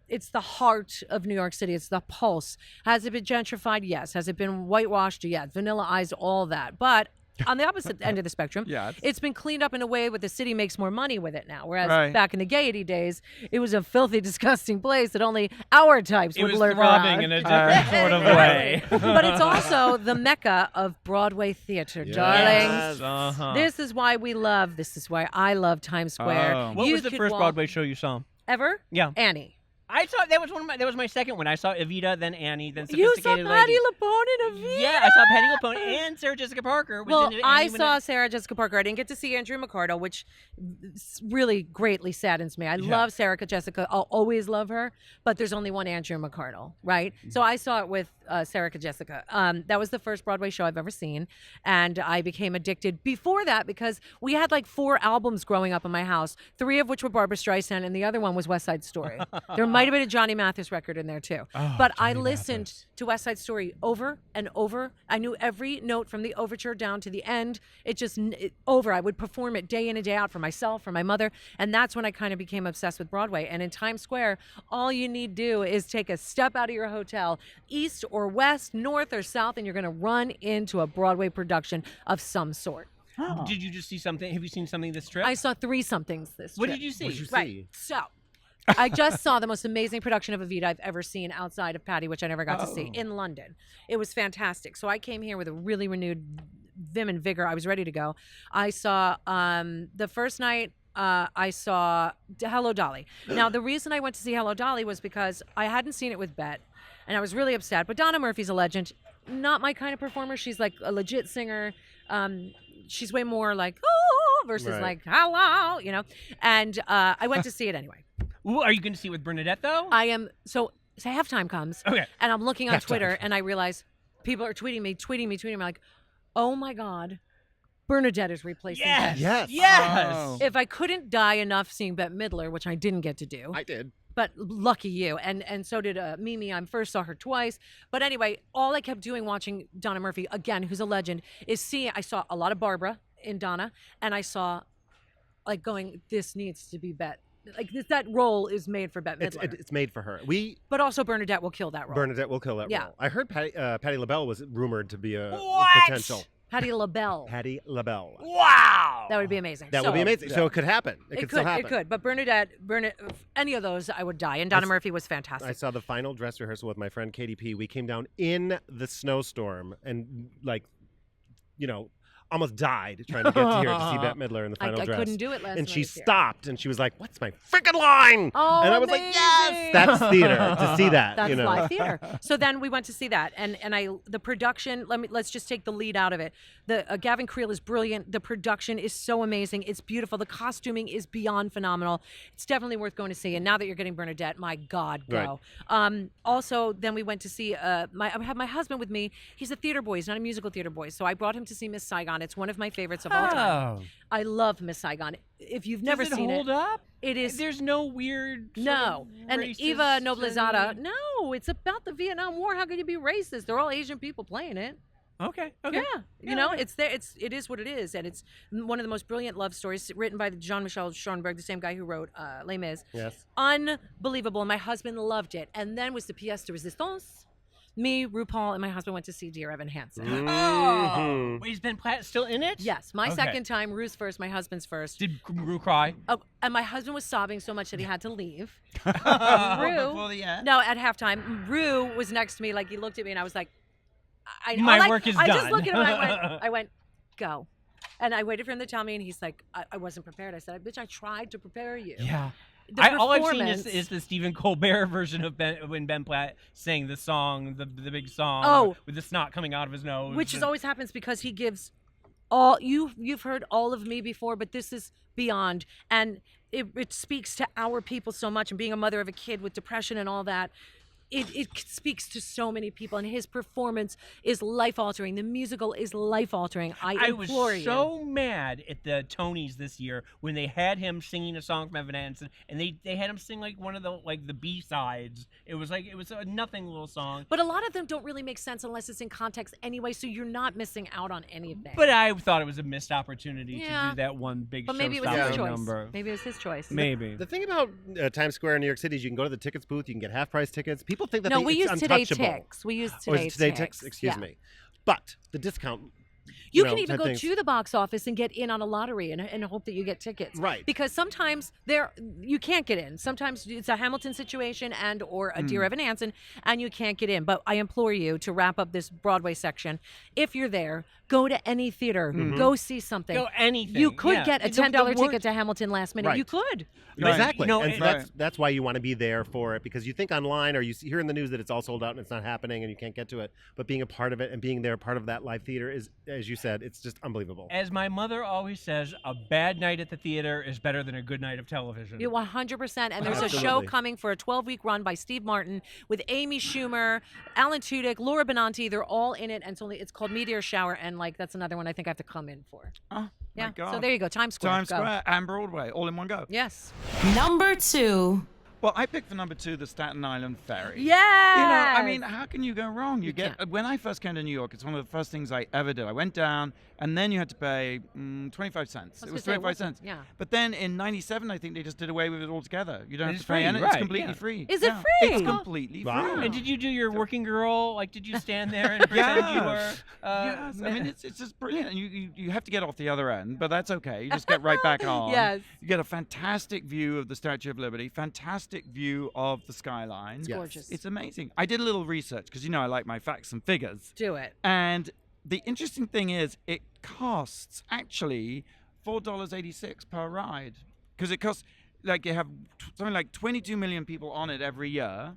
S4: it's the heart of New York City. It's the pulse. Has it been gentrified? Yes. Has it been whitewashed? Yes. Vanilla-ized, all that. But on the opposite end of the spectrum,
S2: Yeah,
S4: it's been cleaned up in a way where the city makes more money with it now. Whereas
S2: Right.
S4: back in the Gaiety days, it was a filthy, disgusting place that only our types
S3: It
S4: would
S3: was
S4: lurk
S3: throbbing
S4: around.
S3: in a different sort of way.
S4: But it's also the mecca of Broadway theater,
S7: Yes.
S4: darlings.
S3: Uh-huh.
S4: This is why I love Times Square.
S2: Oh.
S3: What
S4: You
S3: was the
S4: could
S3: first
S4: walk-
S3: Broadway show you saw?
S4: Ever?
S3: Yeah.
S4: Annie.
S3: I saw that was my second one. I saw Evita, then Annie, then
S4: You saw
S3: Sophisticated
S4: Patti
S3: Lady.
S4: LuPone in a video?
S3: Yeah, I saw Patti LuPone and Sarah Jessica Parker. Was
S4: Well,
S3: in it,
S4: I
S3: and
S4: saw Sarah Jessica Parker. I didn't get to see Andrew McCardle, which really greatly saddens me. I love Sarah Jessica. I'll always love her, but there's only one Andrew McCardle, right? So I saw it with Sarah Jessica. That was the first Broadway show I've ever seen, and I became addicted before that because we had like 4 albums growing up in my house, 3 of which were Barbra Streisand, and the other one was West Side Story. There might have been a Johnny Mathis record in there too. But I listened to West Side Story over and over. I knew every note from the overture down to the end. Over. I would perform it day in and day out for myself, for my mother, and that's when I kind of became obsessed with Broadway. And in Times Square, all you need to do is take a step out of your hotel, east or west, north or south, and you're going to run into a Broadway production of some sort.
S3: Did you just see something? Have you seen something this trip?
S4: I saw 3 somethings this
S3: What
S4: trip.
S3: did you see?
S7: What'd you
S4: Right.
S7: see?
S4: So I just saw the most amazing production of Evita I've ever seen outside of Patty, which I never got to see, in London. It was fantastic. So I came here with a really renewed vim and vigor. I was ready to go. I saw the first night. I saw Hello Dolly. Now, the reason I went to see Hello Dolly was because I hadn't seen it with Bet, and I was really upset. But Donna Murphy's a legend. Not my kind of performer. She's like a legit singer. She's way more like, oh, versus
S7: Right.
S4: like, hello, And I went to see it anyway.
S3: Ooh, are you going to see it with Bernadette though?
S4: I am so halftime comes,
S3: Okay.
S4: and I'm looking on
S7: Halftime.
S4: Twitter, and I realize people are tweeting me. I'm like, oh my God, Bernadette is replacing
S3: Yes.
S4: Bette.
S7: Yes.
S3: Yes.
S2: Oh.
S4: If I couldn't die enough seeing Bette Midler, which I didn't get to do,
S7: I did.
S4: but lucky you, and so did Mimi. I first saw her twice, but anyway, all I kept doing watching Donna Murphy again, who's a legend, is seeing. I saw a lot of Barbara in Donna, and I saw like going, this needs to be Bette. Like that role is made for Bette Midler.
S7: It's made for her.
S4: But also Bernadette will kill that role.
S7: Bernadette will kill that
S4: Yeah.
S7: role. I heard Patty LaBelle was rumored to be a
S3: What?
S7: potential.
S4: Patty LaBelle.
S7: Patty LaBelle.
S3: Wow.
S4: That would be amazing.
S7: That
S4: So,
S7: would be amazing. So it could happen. It
S4: It
S7: could still happen.
S4: It could. But Bernadette, any of those, I would die. And Donna Murphy was fantastic.
S7: I saw the final dress rehearsal with my friend Katie P. We came down in the snowstorm and almost died trying to get to here to see Bette Midler in the final
S4: I
S7: dress.
S4: couldn't do it last
S7: And
S4: night
S7: she
S4: here.
S7: stopped and she was like, "What's my freaking line?"
S4: Oh,
S7: and I was like, "Yes,
S4: amazing.
S7: that's theater to see that."
S4: That's
S7: you know.
S4: live theater. So then we went to see that, and the production. Let's just take the lead out of it. The Gavin Creel is brilliant. The production is so amazing. It's beautiful. The costuming is beyond phenomenal. It's definitely worth going to see. And now that you're getting Bernadette, my God, go. Also, then we went to see. I had my husband with me. He's a theater boy. He's not a musical theater boy. So I brought him to see Miss Saigon. It's one of my favorites of all time.
S3: Oh.
S4: I love Miss Saigon. If you've never
S3: Does it
S4: seen
S3: hold up?
S4: it is.
S3: There's no weird. sort
S4: No,
S3: of
S4: and
S3: racist,
S4: Eva Noblezada. No, it's about the Vietnam War. How could you be racist? They're all Asian people playing it.
S3: Okay.
S4: Yeah, you know,
S3: okay.
S4: it's there. It is what it is, and it's one of the most brilliant love stories written by Jean-Michel Schoenberg, the same guy who wrote Les Mis.
S7: Yes.
S4: Unbelievable. My husband loved it, and then was the pièce de résistance. Me, RuPaul, and my husband went to see Dear Evan Hansen.
S3: Oh, wait, is Ben Platt still in it?
S4: Yes, my
S3: Okay.
S4: second time. Rue's first. My husband's first.
S3: Did Rue cry?
S4: Oh, and my husband was sobbing so much that he had to leave.
S2: Before the end.
S4: No, at halftime, Rue was next to me. Like he looked at me, and I was like,
S3: My work is
S4: I just
S3: done.
S4: looked at him. And I went, go. And I waited for him to tell me, and he's like, I wasn't prepared. I said, bitch, I tried to prepare you.
S3: Yeah.
S4: The
S3: All I've seen
S4: performance-
S3: is the Stephen Colbert version of when Ben Platt sang the song, the big song,
S4: Oh.
S3: with the snot coming out of his nose.
S4: which is always happens because he gives all you've heard all of me before, but this is beyond, and it speaks to our people so much. And being a mother of a kid with depression and all that, it speaks to so many people. And his performance is life altering. The musical is life altering. I
S3: was
S4: implore you.
S3: so mad at the Tonys this year when they had him singing a song from Evan Hansen, and they had him sing like one of the B-sides. It was a nothing little song.
S4: But a lot of them don't really make sense unless it's in context anyway, so you're not missing out on anything.
S3: But I thought it was a missed opportunity to
S4: Yeah.
S3: do that one big
S4: But maybe it was
S3: showstopper
S4: his choice.
S3: number.
S4: Maybe it was his choice.
S3: Maybe.
S7: The thing about Times Square in New York City is you can go to the tickets booth, you can get half-price tickets. People think that
S4: No, we
S7: it's
S4: use Today
S7: untouchable.
S4: Ticks. We use
S7: Or is
S4: Today
S7: it Today
S4: Ticks.
S7: Ticks? Excuse me. But the discount.
S4: You
S7: know,
S4: can even
S7: type
S4: go
S7: things.
S4: to the box office and get in on a lottery and hope that you get tickets.
S7: Right.
S4: Because sometimes you can't get in. Sometimes it's a Hamilton situation and or a Dear Evan Hansen, and you can't get in. But I implore you to wrap up this Broadway section. If you're there, go to any theater. Go see something.
S3: Go anything.
S4: You could
S3: yeah.
S4: get a
S3: The- the
S4: $10
S3: word-
S4: ticket to Hamilton last minute.
S7: Right.
S4: You could.
S2: Right.
S7: Exactly.
S3: You know,
S7: and
S3: it-
S7: that's why you want to be there for it, because you think online or you hear in the news that it's all sold out and it's not happening and you can't get to it. But being a part of it and being there, part of that live theater is, as you said, it's just unbelievable.
S3: As my mother always says, a bad night at the theater is better than a good night of television.
S4: You 100%. And there's a show
S7: Absolutely.
S4: coming for a 12-week run by Steve Martin with Amy Schumer, Alan Tudyk, Laura Benanti. They're all in it, and it's called Meteor Shower, and like that's another one I think I have to come in for.
S2: Oh,
S4: Yeah.
S2: my God.
S4: So there you go. Times Square.
S2: Times
S4: Go.
S2: Square and Broadway, all in one go.
S4: Yes.
S1: Number 2.
S2: Well, I picked for number 2 the Staten Island Ferry.
S4: Yeah.
S2: You know, I mean, how can you go wrong?
S4: You can't.
S2: When I first came to New York, it's one of the first things I ever did. I went down, and then you had to pay 25 cents. It was 25 cents.
S4: Yeah.
S2: But then in '97, I think they just did away with it altogether. You don't have
S3: It's
S2: to pay
S3: free,
S2: anything.
S3: right,
S2: It's completely
S3: yeah.
S2: free.
S4: Is it
S2: Yeah.
S4: free?
S2: It's completely
S7: Wow.
S2: free.
S3: And did you do your working girl? Like, did you stand there and pretend you were?
S2: Yes, I mean it's just brilliant, and you have to get off the other end, but that's okay. You just get right back on.
S4: Yes.
S2: You get a fantastic view of the Statue of Liberty, fantastic view of the skyline.
S4: It's gorgeous.
S2: It's amazing. I did a little research because I like my facts and figures,
S4: Do it.
S2: and the interesting thing is it costs actually $4.86 per ride, because it costs like you have something like 22 million people on it every year,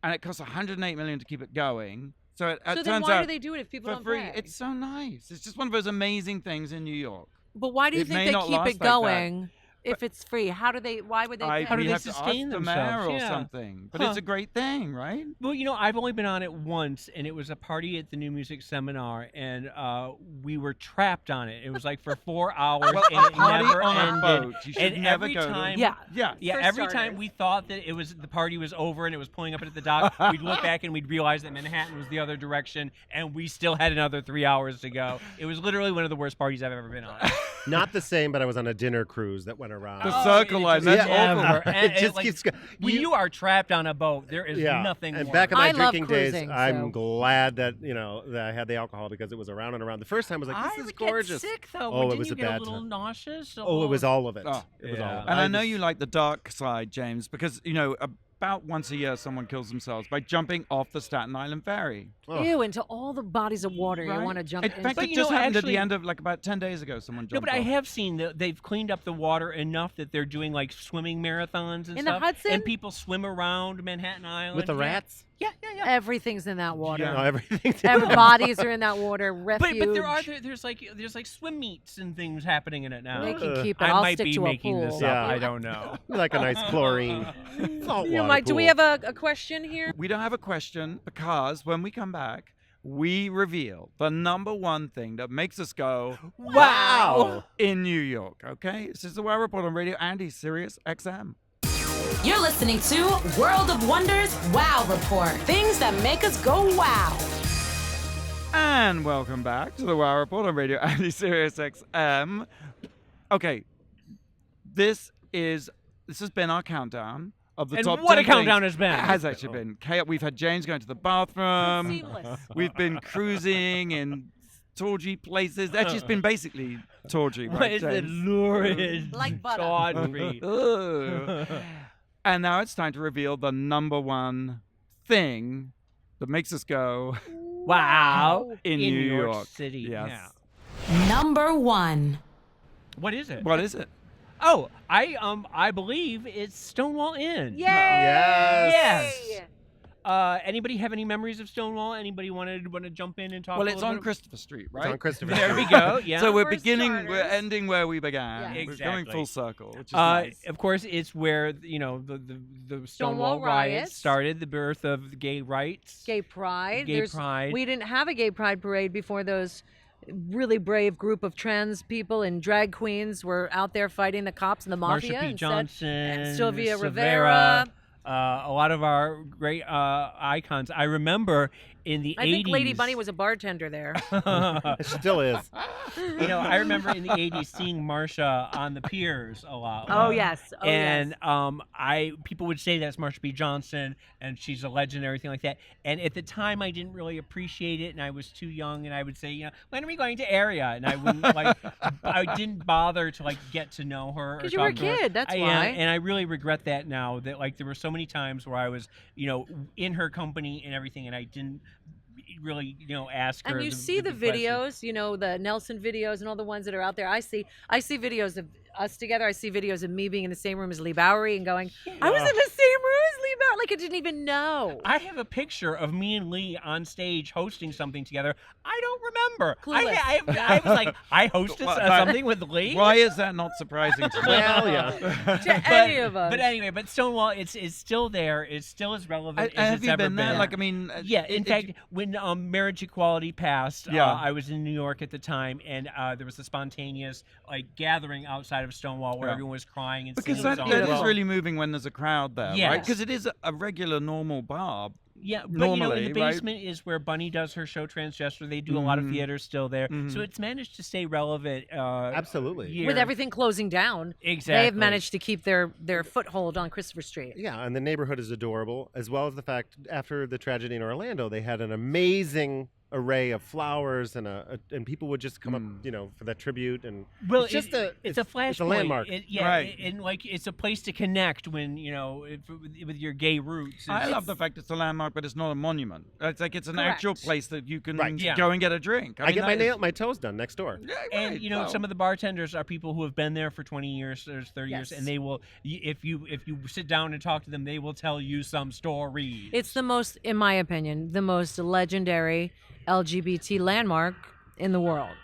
S2: and it costs 108 million to keep it going. So it
S4: So then
S2: turns
S4: why
S2: out
S4: do they do it if people
S2: for
S4: don't
S2: free.
S4: pay?
S2: It's so nice. It's just one of those amazing things in New York.
S4: But why do you
S2: it
S4: think
S2: may
S4: they
S2: not
S4: keep
S2: last
S4: it
S2: like that.
S4: going if it's free? How do they? Why would they?
S2: I
S4: pay?
S3: How do
S2: we
S3: they
S2: have to
S3: sustain
S2: ask the mayor
S3: themselves?
S2: or
S3: Yeah.
S2: something. But
S3: Huh.
S2: it's a great thing, right?
S3: Well, I've only been on it once, and it was a party at the New Music Seminar, and we were trapped on it. It was like for 4 hours,
S2: Well,
S3: and
S2: a
S3: it
S2: party
S3: never
S2: on a
S3: ended.
S2: boat. You should
S3: and
S2: never
S3: every
S2: go to-
S3: time,
S4: Yeah.
S2: Yeah.
S3: yeah,
S4: For
S3: every time
S4: starters.
S3: we thought that the party was over and it was pulling up at the dock, we'd look back and we'd realize that Manhattan was the other direction, and we still had another 3 hours to go. It was literally one of the worst parties I've ever been on.
S7: Not the same, but I was on a dinner cruise that went around.
S2: The circle line. That's
S3: never-
S2: awful.
S3: and-
S7: It just
S3: like,
S7: keeps go-
S3: when you are trapped on a boat, there is nothing
S7: And
S3: worse.
S7: back in my
S4: I love
S7: drinking days,
S4: cruising,
S7: I'm
S4: so-
S7: glad that that I had the alcohol, because it was around and around. The first time I was like,
S3: I
S7: this is
S3: would
S7: gorgeous.
S3: Get sick though.
S7: Oh, it
S3: Didn't
S7: was
S3: you
S7: a
S3: get
S7: bad
S3: a little
S7: time.
S3: nauseous?
S7: Oh, it was all of it.
S2: Oh.
S7: It was
S3: Yeah.
S7: all of it.
S2: And I know
S7: just-
S2: you like the dark side, James, because about once a year someone kills themselves by jumping off the Staten Island ferry.
S7: Oh.
S4: Ew, into all the bodies of water you
S2: Right?
S4: want to jump
S2: In
S4: into.
S2: fact,
S3: But
S2: it
S3: you
S2: just
S3: know,
S2: happened at
S3: actually-
S2: the end of like about 10 days ago. Someone
S3: No,
S2: jumped
S3: but I
S2: off.
S3: have seen that they've cleaned up the water enough that they're doing like swimming marathons and
S4: In the
S3: stuff.
S4: Hudson?
S3: And people swim around Manhattan Island.
S7: With the
S3: yeah.
S7: rats?
S3: Yeah, yeah, yeah.
S4: Everything's in that water.
S2: Yeah.
S7: No, everything.
S4: Every bodies are in that water.
S3: But
S4: Refuge.
S3: there's like swim meets and things happening in it now.
S4: They can
S7: Uh,
S4: keep it.
S3: I
S4: I'll
S3: might
S4: stick
S3: be
S4: to a
S3: making
S4: pool.
S3: this up.
S7: Yeah.
S3: I don't know.
S7: We like a nice chlorine salt water
S4: Mike, do we
S7: pool.
S4: have a question here?
S2: We don't have a question because when we come back, we reveal the number one thing that makes us go,
S7: Wow.
S2: in New York. Okay? This is the Wow Report on Radio Andy, Sirius XM.
S1: You're listening to World of Wonders Wow Report. Things that make us go wow.
S2: And welcome back to the Wow Report on Radio Andy, Sirius XM. Okay, this has been our countdown of the
S3: And
S2: top
S3: what
S2: 10
S3: a countdown
S2: things.
S3: has been.
S2: It has actually been. We've had James going to the bathroom.
S4: Seamless.
S2: We've been cruising in tawdry places. That's just been basically tawdry,
S3: What
S2: right,
S3: is it?
S2: James?
S3: Lurid.
S4: Like butter.
S3: Tawdry.
S2: Ugh. And now it's time to reveal the number one thing that makes us go
S3: Wow.
S2: in New
S3: York
S2: York.
S3: City.
S2: Yes.
S3: Yeah.
S1: Number 1.
S3: What is it?
S2: What is it?
S3: Oh, I believe it's Stonewall Inn.
S4: Yay!
S3: Yes. Anybody have any memories of Stonewall? Anybody want to jump in and talk?
S2: Well,
S3: a
S2: it's
S3: little
S2: on
S3: bit?
S2: Christopher Street,
S7: It's
S2: right?
S7: on Christopher.
S3: There we
S7: Street.
S3: go. Yeah.
S2: So we're
S4: For
S2: beginning, we're
S4: starters.
S2: ending where we began.
S4: Yeah.
S2: We're going
S3: Exactly.
S2: full circle, which is nice.
S3: Of course, it's where the Stonewall riots
S4: riots.
S3: started, the birth of gay rights.
S4: Gay pride.
S3: Gay pride.
S4: We didn't have a gay pride parade before those really brave group of trans people and drag queens were out there fighting the cops and the mafia.
S3: Marsha P.
S4: and
S3: Johnson,
S4: and Sylvia
S3: Severa,
S4: Rivera.
S3: a lot of our great icons. I remember in the 80s.
S4: I think Lady Bunny was a bartender there.
S7: It still is.
S3: I remember in the 80s seeing Marsha on the piers a lot.
S4: Oh yes. Oh
S3: And
S4: yes.
S3: people would say that's Marsha P. Johnson, and she's a legend, and everything like that. And at the time, I didn't really appreciate it, and I was too young. And I would say, when are we going to Area? And I wouldn't I didn't bother to get to know her.
S4: Because
S3: or
S4: you were a
S3: talk to her.
S4: kid. That's
S3: I
S4: why.
S3: am, and I really regret that now. That there were so many times where I was, in her company and everything, and I didn't really, ask her.
S4: And you
S3: to-
S4: see
S3: to
S4: the
S3: be present.
S4: videos, the Nelson videos and all the ones that are out there. I see videos of us together. I see videos of me being in the same room as Lee Bowery and going, I was in the same room as Lee Bowery. Like I didn't even know.
S3: I have a picture of me and Lee on stage hosting something together. I don't remember.
S4: Clueless.
S3: I was like, I hosted something with Lee.
S2: Why is that not surprising to you?
S7: Well, yeah.
S4: To any of us.
S3: But anyway, Stonewall, it's still there. It's still as relevant as
S2: Have
S3: it's
S2: you
S3: ever
S2: been there?
S3: been. Yeah, in fact, when marriage equality passed,
S2: Yeah.
S3: I was in New York at the time, and there was a spontaneous gathering outside of Stonewall where
S2: Yeah.
S3: everyone was crying and
S2: because
S3: singing
S2: that
S3: songs.
S2: is really moving when there's a crowd there, right?
S3: Yes.
S2: Because it is a regular, normal bar.
S3: Yeah, but in
S2: normally,
S3: the
S2: right?
S3: basement is where Bunny does her show Transgesture. They do a lot of
S2: Mhm.
S3: theater still there,
S2: Mhm.
S3: so it's managed to stay relevant.
S7: Absolutely.
S3: year.
S4: with everything closing down,
S3: exactly,
S4: they have managed to keep their foothold on Christopher Street.
S7: Yeah, and the neighborhood is adorable, as well as the fact after the tragedy in Orlando, they had an amazing array of flowers, and people would just come up, for that tribute, and
S3: Well,
S7: it's just
S3: it's a flashpoint.
S7: it's a landmark.
S2: Right.
S3: And it's a place to connect when with your gay roots.
S2: I
S3: It's-
S2: love the fact it's a landmark, but it's not a monument. It's like it's an
S4: Correct.
S2: actual place that you can
S7: Right.
S3: Yeah.
S2: go and get a drink.
S7: I
S2: mean,
S7: get
S2: that is-
S7: my toes done next door.
S2: Yeah,
S3: And
S2: right,
S3: some
S2: well.
S3: of the bartenders are people who have been there for 20 years, or 30 years,
S4: Yes.
S3: and they will. If you sit down and talk to them, they will tell you some stories.
S4: It's the most, in my opinion, the most legendary LGBT landmark in the world.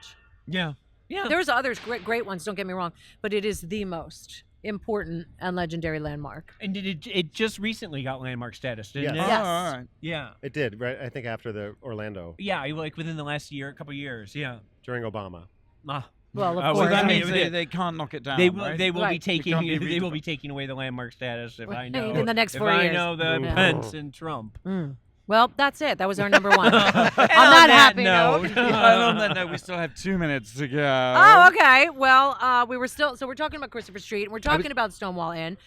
S3: yeah.
S4: There's others, great ones, don't get me wrong, but it is the most important and legendary landmark.
S3: And it just recently got landmark status, didn't
S7: Yes.
S3: it?
S4: Yes.
S2: Oh, all right.
S3: Yeah.
S7: It did, right? I think after the Orlando
S3: Yeah, within the last couple years. Yeah.
S7: during Obama.
S3: Ah.
S4: Well, of
S3: Oh,
S2: So
S4: course.
S2: that
S3: I mean,
S2: means they can't knock it down.
S3: They will.
S2: right?
S3: They will be
S4: Right.
S3: taking.
S2: can't be
S3: They will be
S2: redefined.
S3: taking away the landmark status if I
S4: Right,
S3: know
S4: in the next
S3: if
S4: 4
S3: I
S4: years.
S3: know the
S7: Yeah.
S3: Pence and Trump.
S4: Well, that's it. That was our number one.
S3: And
S4: On that happy note.
S2: Yeah, and on that note, we still have 2 minutes to go.
S4: Oh, okay. Well, we're talking about Christopher Street, and we're talking about Stonewall Inn.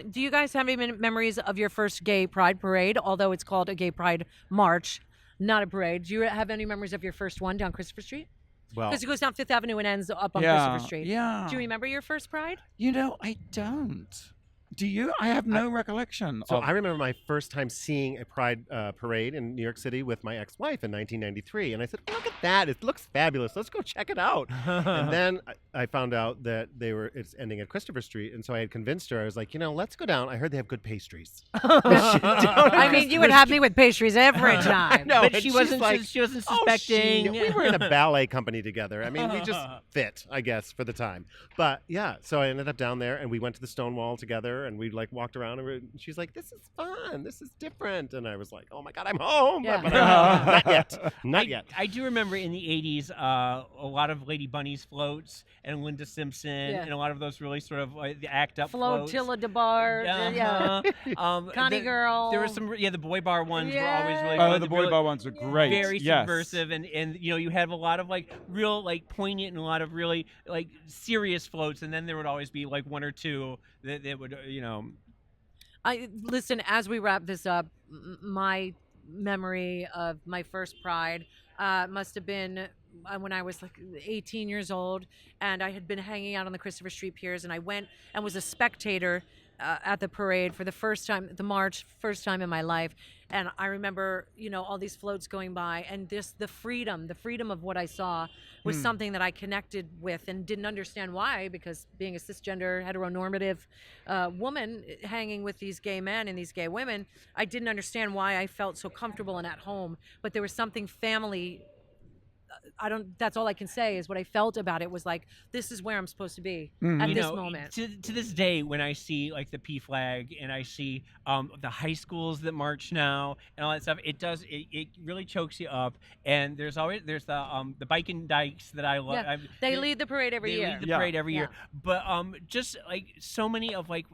S4: Do you guys have any memories of your first gay pride parade? Although it's called a gay pride march, not a parade. Do you have any memories of your first one down Christopher Street?
S7: Well,
S4: Because it goes down Fifth Avenue and ends up on
S2: Yeah,
S4: Christopher Street.
S2: yeah.
S4: Do you remember your first pride?
S2: You know, I don't. Do you? I have no recollection.
S7: So
S2: of
S7: I remember my first time seeing a Pride parade in New York City with my ex-wife in 1993, and I said, "Look at that! It looks fabulous. Let's go check it out." And then I found out that it's ending at Christopher Street, and so I had convinced her. I was like, let's go down. I heard they have good pastries.
S4: I mean, you would have me with pastries every time.
S7: No,
S3: But
S7: and
S3: she
S7: she's
S3: wasn't.
S7: like,
S3: She wasn't
S7: "Oh,
S3: suspecting.
S7: we were in a ballet company together. I mean, we just fit, I guess, for the time. But yeah, so I ended up down there, and we went to the Stonewall together, and we like walked around, and she's like, "This is fun. This is different." And I was like, "Oh my God, I'm home!"
S4: Yeah.
S7: But not yet. Not yet.
S3: I do remember in the 80s a lot of Lady Bunny's floats and Linda Simpson and a lot of those really sort of the act up floats.
S4: Flotilla DeBar. Yeah. Connie
S3: the-
S4: Girl.
S3: There were some, the boy bar ones were always really
S2: Oh,
S3: fun.
S2: the boy bar ones were great.
S3: Very
S2: yes.
S3: subversive, and you have a lot of like real like poignant and a lot of really like serious floats, and then there would always be like one or two that would
S4: I listen as we wrap this up. My memory of my first Pride must have been when I was like 18 years old, and I had been hanging out on the Christopher Street piers, and I went and was a spectator at the parade for the first time, the march, first time in my life. And I remember, all these floats going by, and the freedom of what I saw was something that I connected with and didn't understand why, because being a cisgender, heteronormative woman hanging with these gay men and these gay women, I didn't understand why I felt so comfortable and at home. But there was something family. That's all I can say is what I felt about it was like, this is where I'm supposed to be at this moment.
S3: To this day, when I see like the P flag and I see the high schools that march now and all that stuff, it really chokes you up. And there's the bike and dykes that I love.
S4: Yeah, they lead the parade every year.
S3: They lead the parade every year. But just like so many of like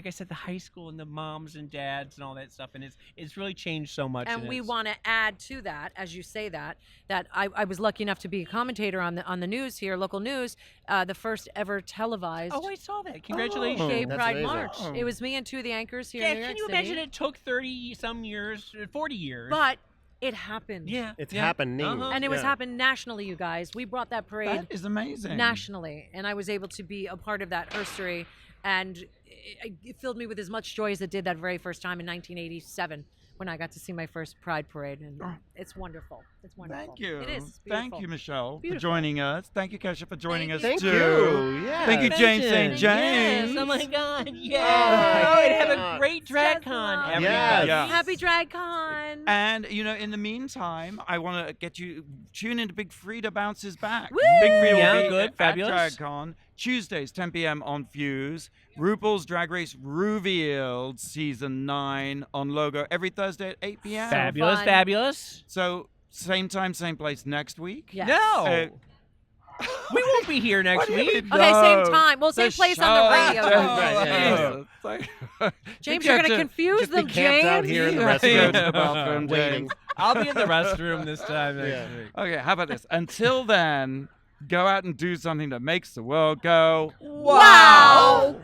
S3: I said, the high school and the moms and dads and all that stuff, and it's really changed so much.
S4: And we want to add to that, as you say that I was lucky enough to be a commentator on the news here, local news, the first ever televised.
S3: Oh, I saw that. Congratulations.
S4: Gay
S7: that's
S4: Pride
S7: amazing.
S4: March. It was me and two of the anchors here
S3: Yeah,
S4: in New York
S3: can you
S4: City.
S3: imagine it took 30-some years, 40 years?
S4: But it happened.
S3: yeah,
S7: It's
S3: yeah.
S7: happening.
S4: And it was happened nationally, you guys. We brought that parade
S2: That is amazing.
S4: nationally, and I was able to be a part of that history, and it filled me with as much joy as it did that very first time in 1987 when I got to see my first Pride parade, and it's wonderful. It's wonderful.
S2: Thank you.
S4: It is. It's
S2: Thank
S4: beautiful.
S2: you, Michelle,
S4: Beautiful.
S2: for joining us. Thank you, Kesha, for joining us
S7: Thank
S2: too.
S7: you. Yeah.
S2: Thank you, James St.
S3: Yes.
S2: James.
S3: Oh my God. Yeah.
S7: Oh,
S3: Oh, and have
S7: yeah.
S3: a great
S4: Stress
S3: DragCon,
S4: love.
S3: everybody.
S7: Yes.
S2: Yeah.
S4: Happy DragCon.
S2: And in the meantime, I want to get you tune into Big Frida Bounces Back.
S4: Woo!
S2: Big Frida
S3: Yeah,
S2: will be
S3: good,
S2: at
S3: fabulous.
S2: DragCon Tuesdays, 10 p.m. on Fuse. RuPaul's Drag Race Revealed Season 9 on Logo every Thursday at 8 p.m.
S3: Fabulous,
S4: fun.
S3: fabulous.
S2: So same time, same place next week.
S4: Yes.
S3: No. We won't be here next
S2: What do you
S3: week.
S2: mean,
S4: Okay, same
S2: no?
S4: time. Well, same
S2: The
S4: place on the
S2: show.
S4: radio.
S7: Right, yeah,
S2: Yeah.
S4: James,
S2: You
S4: you're
S2: have
S4: going to confuse
S7: just be
S4: them,
S7: camped out
S4: James.
S7: here in the
S2: You have to go
S7: restroom.
S2: to the bathroom,
S7: Waiting.
S2: James.
S3: I'll be in the restroom this time next
S7: Yeah.
S3: week.
S2: Okay, how about this? Until then, go out and do something that makes the world go
S4: Wow.